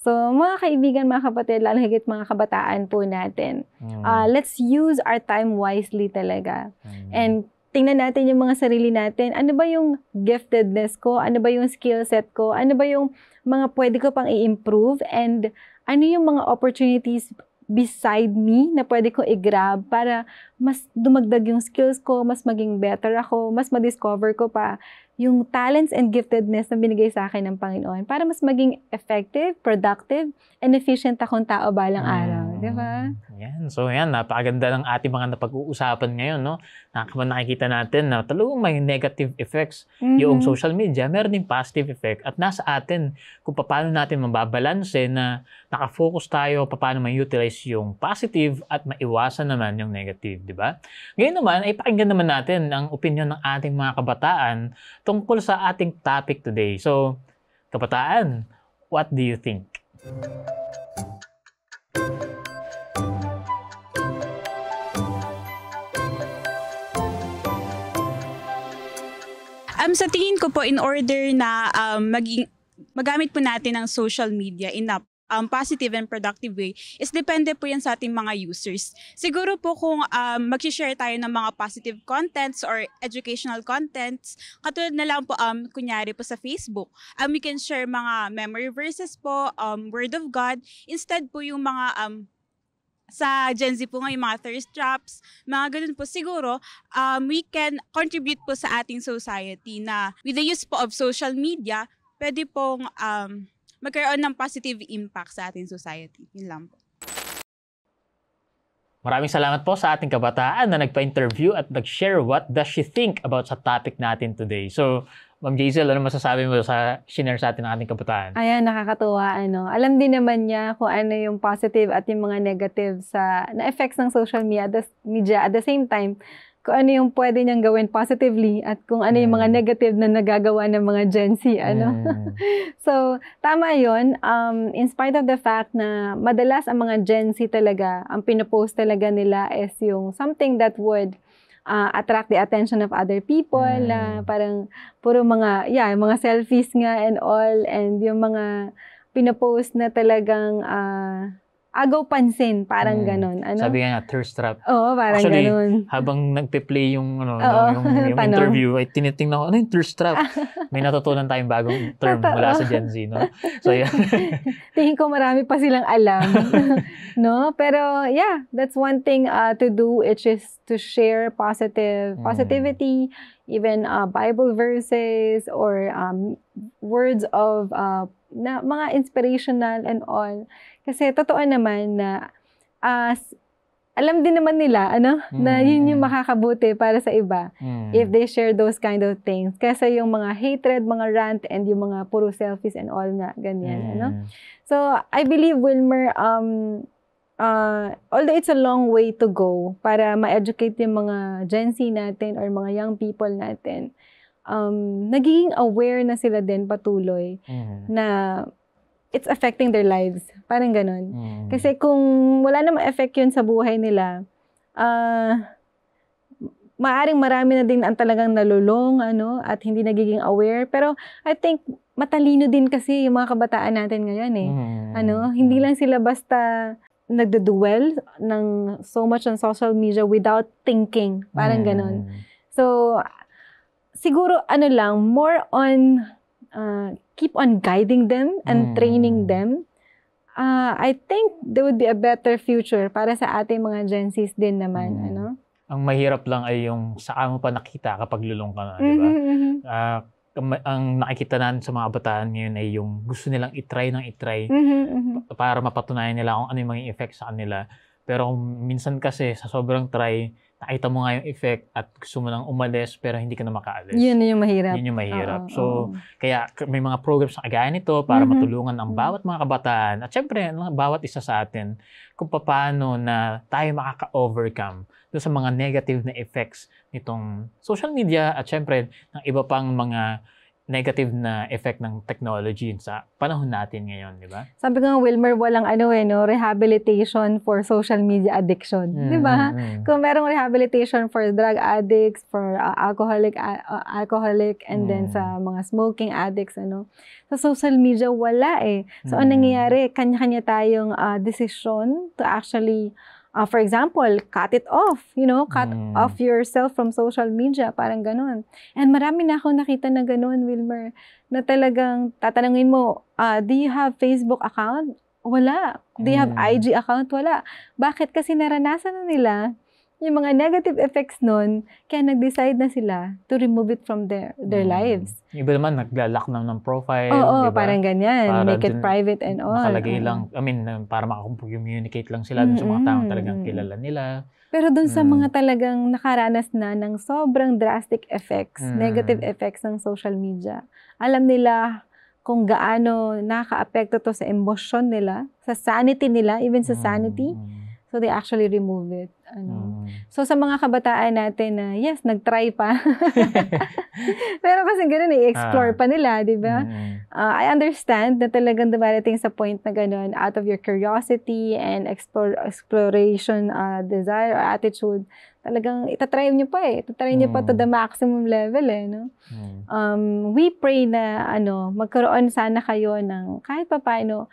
So, mga kaibigan, mga kapatid, lalo higit mga kabataan po natin, let's use our time wisely talaga. And tingnan natin yung mga sarili natin. Ano ba yung giftedness ko? Ano ba yung skill set ko? Ano ba yung mga pwede ko pang i-improve? And ano yung mga opportunities beside me na pwede ko i-grab para mas dumagdag yung skills ko, mas maging better ako, mas ma-discover ko pa yung talents and giftedness na binigay sa akin ng Panginoon para mas maging effective, productive, and efficient akong tao balang araw. Di ba? Yan. So, yan. Napakaganda ng ating mga napag-uusapan ngayon, no? Nakikita natin na talagang may negative effects yung social media. Meron din positive effect. At nasa atin kung paano natin mababalanse na nakafocus tayo paano ma-utilize yung positive at maiwasan naman yung negative. Di ba? Ngayon naman, ay pakinggan naman natin ang opinion ng ating mga kabataan tungkol sa ating topic today. So, kabataan, what do you think? Sa tingin ko po, in order na magamit po natin ang social media in a positive and productive way, is depende po yan sa ating mga users. Siguro po kung mag-share tayo ng mga positive contents or educational contents, katulad na lang po, kunyari po sa Facebook, we can share mga memory verses po, Word of God, instead po yung mga sa Gen Z po ngayon, mga thirst traps, mga ganun po. Siguro, we can contribute po sa ating society na with the use po of social media, pwede pong magkaroon ng positive impact sa ating society. Yun lang po. Maraming salamat po sa ating kabataan na nagpa-interview at nag-share what does she think about sa topic natin today. So, Ma'am Jazel, ano masasabi mo sa shinare sa atin ng ating kabataan? Ayan, nakakatuwa. Alam din naman niya kung ano yung positive at yung mga negative na effects ng social media. At the same time, kung ano yung pwede niyang gawin positively at kung ano yung mga negative na nagagawa ng mga Gen Z. So, tama yun. In spite of the fact na madalas ang mga Gen Z talaga, ang pinopost talaga nila is yung something that would attract the attention of other people, parang puro mga selfies nga and all, and yung mga pinapost na talagang agaw pansin, parang ganon. Ano? Sabi nga, thirst trap. Oo, parang Actually, ganon. habang nagpe-play yung, Oo, yung tanong. interview, ay tinitingnan ko, ano yung thirst trap? May natutunan tayong bagong term Totoo. mula sa Gen Z, no? So, yeah. Tingin ko marami pa silang alam. No? Pero, yeah, that's one thing to do, which is to share positivity, even Bible verses, or words of na mga inspirational and all. Kasi totoo naman na alam din naman nila na yun yung makakabuti para sa iba if they share those kind of things. Kasi yung mga hatred, mga rant, and yung mga puro selfies and all nga, ganyan. So, I believe, Wilmer, although it's a long way to go para ma-educate yung mga Gen Z natin or mga young people natin, nagiging aware na sila din patuloy na it's affecting their lives. Parang ganon. Kasi kung wala namang effect yun sa buhay nila, maaring marami na din ang talagang nalulong, at hindi nagiging aware. Pero I think matalino din kasi yung mga kabataan natin ngayon eh. Hindi lang sila basta nagdo-dwell ng so much on social media without thinking. Parang ganon. So, siguro more on keep on guiding them and training them. I think there would be a better future para sa ating mga Gen Zs din naman. Ang mahirap lang ay yung saan mo pa nakita kapag lulong ka na, di ba? Ang nakikita natin sa mga bataan ngayon ay yung gusto nilang itry para mapatunayan nila kung ano yung mga effect sa kanila. Pero minsan kasi sa sobrang try, nakita mo nga yung effect at gusto mo nang umalis pero hindi ka na makaalis. Yun yung mahirap. Yun yung mahirap. So, kaya may mga programs na kagaya nito para matulungan ang bawat mga kabataan at syempre, bawat isa sa atin kung paano na tayo makaka-overcome doon sa mga negative na effects nitong social media at syempre, ng iba pang mga negative na effect ng technology sa panahon natin ngayon, di ba? Sabi ko nga, Wilmer, walang rehabilitation for social media addiction. Di ba? Kung merong rehabilitation for drug addicts, for alcoholic, and then sa mga smoking addicts, sa social media, wala eh. So, ang nangyayari, kanya-kanya tayong decision to actually for example, cut it off, cut off yourself from social media, parang ganun. And marami na akong nakita na ganun, Wilmer, na talagang tatanungin mo, do you have Facebook account? Wala. Do you have IG account? Wala. Bakit? Kasi naranasan na nila yung mga negative effects nun, kaya nag-decide na sila to remove it from their lives. Iba naman, nagla-lock ng profile. Oo, diba? parang ganyan. Para make it private and all. Nakalagay lang, para makapag-communicate lang sila dun sa mga taong talagang kilala nila. Pero dun sa mga talagang nakaranas na ng sobrang drastic effects, negative effects ng social media, alam nila kung gaano nakaka-apekto to sa emosyon nila, sa sanity nila, even sa sanity. So, they actually remove it. So, sa mga kabataan natin na, yes, nag-try pa. Pero kasi gano'n, i-explore pa nila, di ba? I understand na talagang dumarating sa point na gano'n, out of your curiosity and exploration desire or attitude, talagang itatry nyo pa eh. Itatry nyo pa to the maximum level eh. No? We pray na magkaroon sana kayo ng kahit pa paano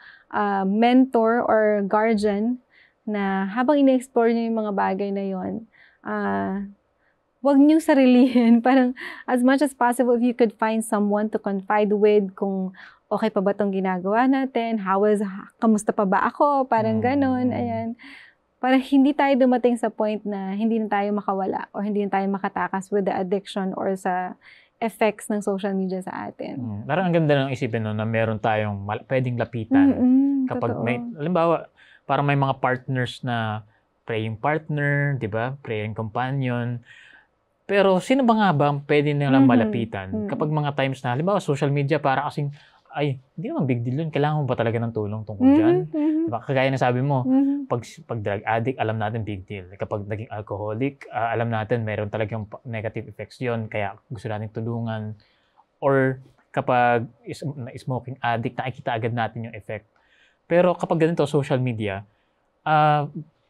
mentor or guardian na habang ina-explore nyo yung mga bagay na yon, wag nyo sarilihin. Parang as much as possible, if you could find someone to confide with, kung okay pa ba itong ginagawa natin, kamusta pa ba ako, parang ganon, ayan. Para hindi tayo dumating sa point na hindi na tayo makawala or hindi na tayo makatakas with the addiction or sa effects ng social media sa atin. Parang ang ganda ng isipin na meron tayong pwedeng lapitan. Kapag may, halimbawa, parang may mga partners na praying partner, di ba? Praying companion. Pero sino ba nga ba ang pwede nilang malapitan? Kapag mga times na, halimbawa, social media, para kasing, hindi naman big deal yun. Kailangan mo ba talaga ng tulong tungkol dyan? Diba? Kagaya na sabi mo, pag drug addict, alam natin big deal. Kapag naging alcoholic, alam natin meron talagang negative effects yun. Kaya gusto natin tulungan. Or kapag smoking addict, nakikita agad natin yung effect. Pero kapag ganito, social media,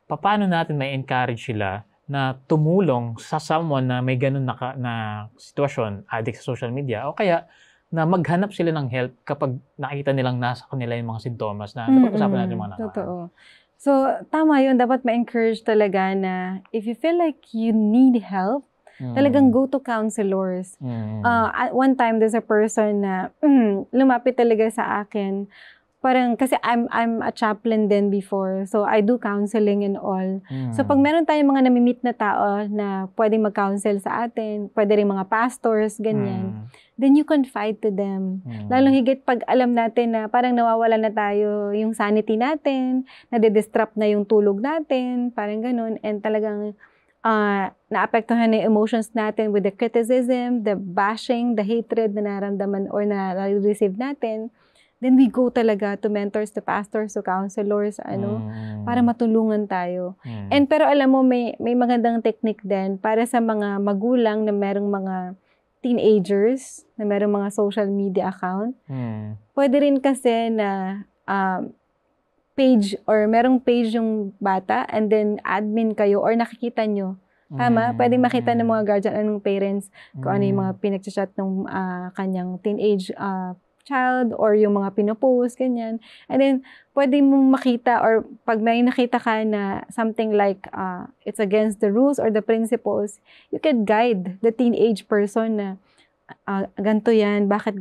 paano natin may encourage sila na tumulong sa someone na may ganun na sitwasyon, addict sa social media, o kaya na maghanap sila ng help kapag nakita nilang nasa kanila yung mga sintomas na napag-usapan natin mga nakaraan. Totoo. So, tama yun. Dapat ma-encourage talaga na if you feel like you need help, talagang go to counselors. At one time, there's a person na lumapit talaga sa akin. Parang, kasi I'm a chaplain din before. So, I do counseling and all. So, pag meron tayong mga nami-meet na tao na pwedeng mag-counsel sa atin, pwede rin mga pastors, ganyan, then you confide to them. Lalong higit pag alam natin na parang nawawala na tayo yung sanity natin, nade-disrupt na yung tulog natin, parang ganun, and talagang naapektuhan na yung emotions natin with the criticism, the bashing, the hatred na naramdaman or na-receive natin, then we go talaga to mentors, to pastors, to counselors, para matulungan tayo. And pero alam mo, may magandang technique din para sa mga magulang na merong mga teenagers, na merong mga social media account. Pwede rin kasi na page or merong page yung bata and then admin kayo or nakikita nyo. Tama? Pwedeng makita ng mga guardian ng parents kung ano yung mga pinag-chat ng kanyang teenage child or yung mga pinopost, ganyan. And then, pwede mong makita or pag may nakita ka na something like it's against the rules or the principles, you can guide the teenage person na ganito yan, bakit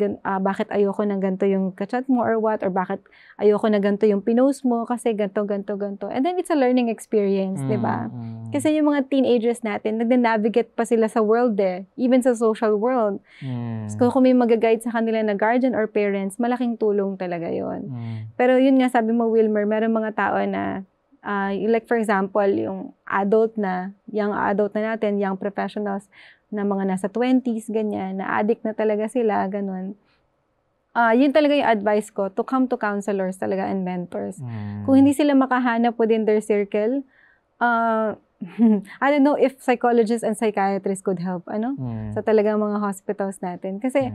ayoko na ganito yung kachat mo or what, or bakit ayoko na ganito yung pinost mo kasi ganito. And then it's a learning experience, di ba? Kasi yung mga teenagers natin, nag-navigate pa sila sa world even sa social world. So kung may mag-guide sa kanila na guardian or parents, malaking tulong talaga yon. Pero yun nga, sabi mo, Wilmer, meron mga tao na like for example, yung young adult na natin, young professionals, na mga nasa 20s, ganyan, na addict na talaga sila, ganun. Yun talaga yung advice ko, to come to counselors talaga and mentors. Kung hindi sila makahanap within their circle, I don't know if psychologists and psychiatrists could help, sa talagang mga hospitals natin. Kasi,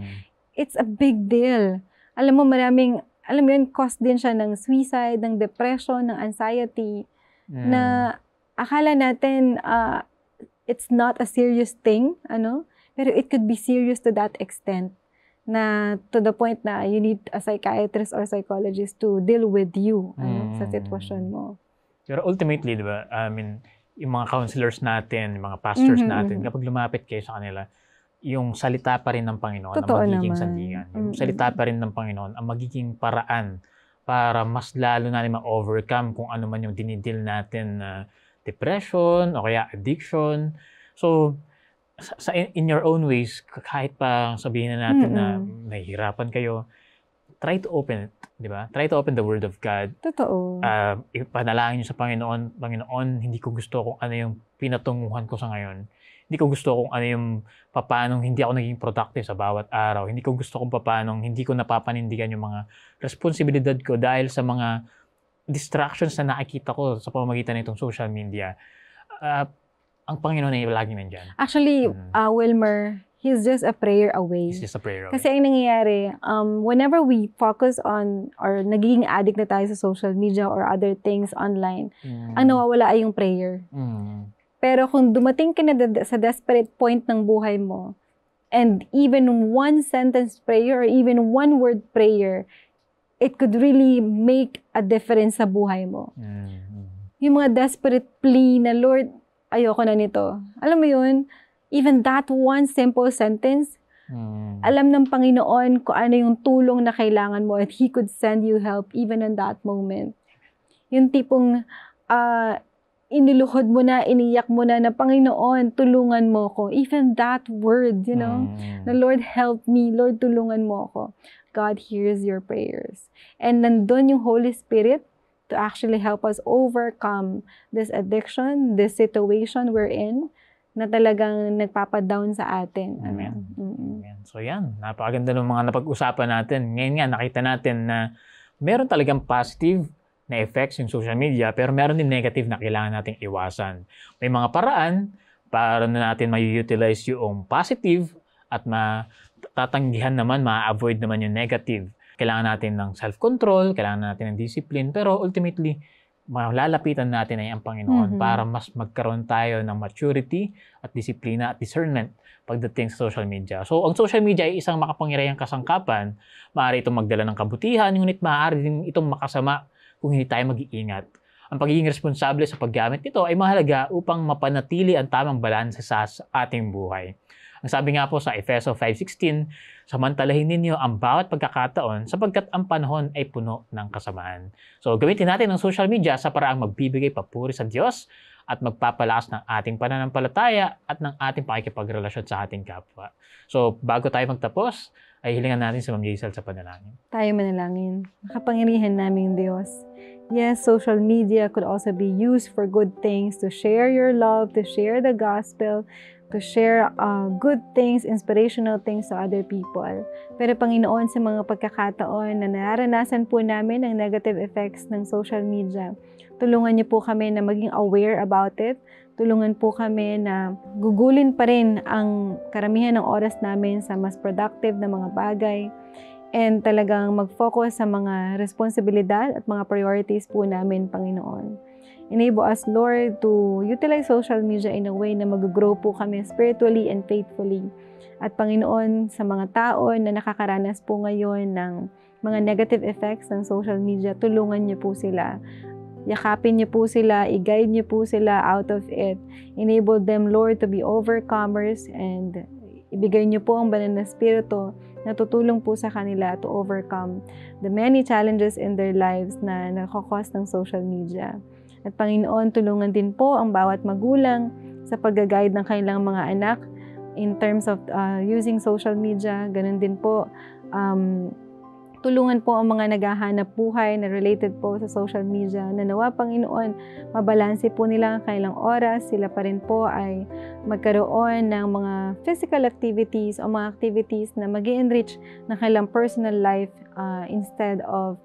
it's a big deal. Alam mo yun, cause din siya ng suicide, ng depression, ng anxiety, na akala natin, it's not a serious thing, pero it could be serious to that extent, na to the point na you need a psychiatrist or psychologist to deal with you, sa sitwasyon mo. Pero ultimately, di ba, yung mga counselors natin, yung mga pastors natin, kapag lumapit kayo sa kanila, yung salita pa rin ng Panginoon ang magiging sandigan. Yung salita pa rin ng Panginoon ang magiging paraan para mas lalo natin ma-overcome kung ano man yung dinidil natin na depression o kaya addiction. So, in your own ways, kahit pa sabihin na natin na nahihirapan kayo, try to open it, di ba? Try to open the Word of God. Totoo. Ipanalangin niyo sa Panginoon, hindi ko gusto kung ano yung pinatunguhan ko sa ngayon. Hindi ko gusto kung ano yung paanong hindi ako naging productive sa bawat araw. Hindi ko gusto kung paanong hindi ko napapanindigan yung mga responsibilidad ko dahil sa mga distractions na nakikita ko sa pamamagitan ng itong social media. Ang Panginoon ay laging nandyan. Actually, Wilmer, He's just a prayer away. He's just a prayer away. Kasi ang nangyayari, whenever we focus on or nagiging addict na tayo sa social media or other things online, ang nawawala ay yung prayer. Pero kung dumating ka na sa desperate point ng buhay mo, and even one sentence prayer or even one word prayer, it could really make a difference sa buhay mo. Yung mga desperate plea na, Lord, ayoko na nito. Alam mo yun, even that one simple sentence, alam ng Panginoon kung ano yung tulong na kailangan mo at He could send you help even in that moment. Yung tipong iniluhod mo na, iniyak mo na Panginoon, tulungan mo ko. Even that word, na Lord, help me. Lord, tulungan mo ako. God hears your prayers. And nandun yung Holy Spirit to actually help us overcome this addiction, this situation we're in, na talagang nagpapadown sa atin. Amen. Amen. So yan, napakaganda ng mga napag-usapan natin. Ngayon nga, nakita natin na meron talagang positive na effects yung social media, pero meron din negative na kailangan nating iwasan. May mga paraan para na natin ma-utilize yung positive at matatanggihan naman, ma-avoid naman yung negative. Kailangan natin ng self-control, kailangan natin ng discipline, pero ultimately, malalapitan natin ay ang Panginoon para mas magkaroon tayo ng maturity at disiplina at discernment pagdating sa social media. So, ang social media ay isang makapangyarihang kasangkapan. Maaari itong magdala ng kabutihan, ngunit maaari din itong makasama kung hindi tayo mag-iingat. Ang pagiging responsable sa paggamit nito ay mahalaga upang mapanatili ang tamang balanse sa ating buhay. Ang sabi nga po sa Efeso 5:16, samantalahin ninyo ang bawat pagkakataon sapagkat ang panahon ay puno ng kasamaan. So gamitin natin ang social media sa paraang magbibigay papuri sa Diyos at magpapalakas ng ating pananampalataya at ng ating pakikipagrelasyon sa ating kapwa. So bago tayo magtapos, ay hilingan natin si Ma'am Jaisel sa panalangin. Tayo manalangin. Makapangyarihan naming Diyos. Yes, social media could also be used for good things, to share your love, to share the gospel, to share good things, inspirational things to other people. Pero Panginoon, sa mga pagkakataon na naranasan po namin ang negative effects ng social media, tulungan niyo po kami na maging aware about it. Tulungan po kami na gugulin pa rin ang karamihan ng oras namin sa mas productive na mga bagay and talagang mag-focus sa mga responsibilidad at mga priorities po namin, Panginoon. Enable us, Lord, to utilize social media in a way na mag-grow po kami spiritually and faithfully. At Panginoon, sa mga tao na nakakaranas po ngayon ng mga negative effects ng social media, tulungan niyo po sila. Yakapin niyo po sila, i-guide niyo po sila out of it. Enable them, Lord, to be overcomers and ibigay niyo po ang banal na spirito na tutulong po sa kanila to overcome the many challenges in their lives na nakakos ng social media. At Panginoon, tulungan din po ang bawat magulang sa pag-guide ng kanilang mga anak in terms of using social media. Ganun din po, tulungan po ang mga naghahanap buhay na related po sa social media na nawa, Panginoon, mabalanse po nila ang kanilang oras. Sila pa rin po ay magkaroon ng mga physical activities o mga activities na mag-enrich ng kanilang personal life instead of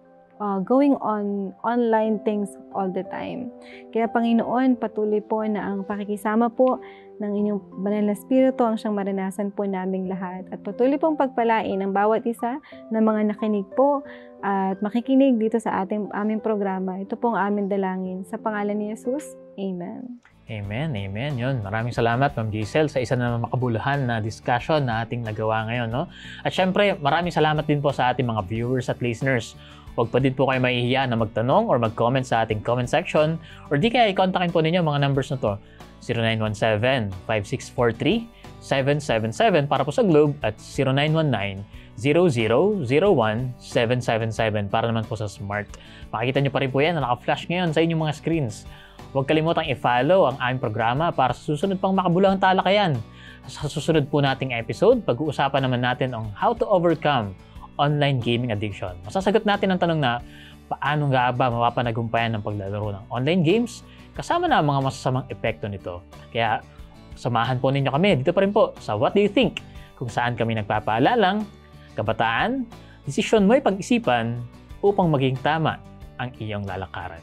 going on online things all the time. Kaya Panginoon, patuloy po na ang pakikisama po ng inyong banal na spirito ang siyang maranasan po naming lahat. At patuloy pong pagpalain ang bawat isa ng mga nakinig po at makikinig dito sa aming programa. Ito pong aming dalangin. Sa pangalan ni Jesus, Amen. Amen, amen. Yun. Maraming salamat, Ma'am Jaisel, sa isa na makabuluhan na discussion na ating nagawa ngayon. No? At syempre, maraming salamat din po sa ating mga viewers at listeners. Huwag pa din po kayo mahihiya na magtanong or mag-comment sa ating comment section or di kaya i-contactin po ninyo mga numbers na to. 0917-5643-777 para po sa Globe at 0919-0001-777 para naman po sa Smart. Makikita nyo pa rin po yan na naka-flash ngayon sa inyong mga screens. Huwag kalimutang i-follow ang aming programa para sa susunod pang makabuluhang talakayan. Sa susunod po nating episode, pag-uusapan naman natin ang how to overcome online gaming addiction. Masasagot natin ang tanong na paano nga ba mapapanagumpayan ng paglalaro ng online games kasama na ang mga masasamang epekto nito. Kaya samahan po ninyo kami dito pa rin po sa What Do You Think? Kung saan kami nagpapaalalang kabataan, desisyon mo'y pag-isipan upang maging tama ang iyong lalakaran.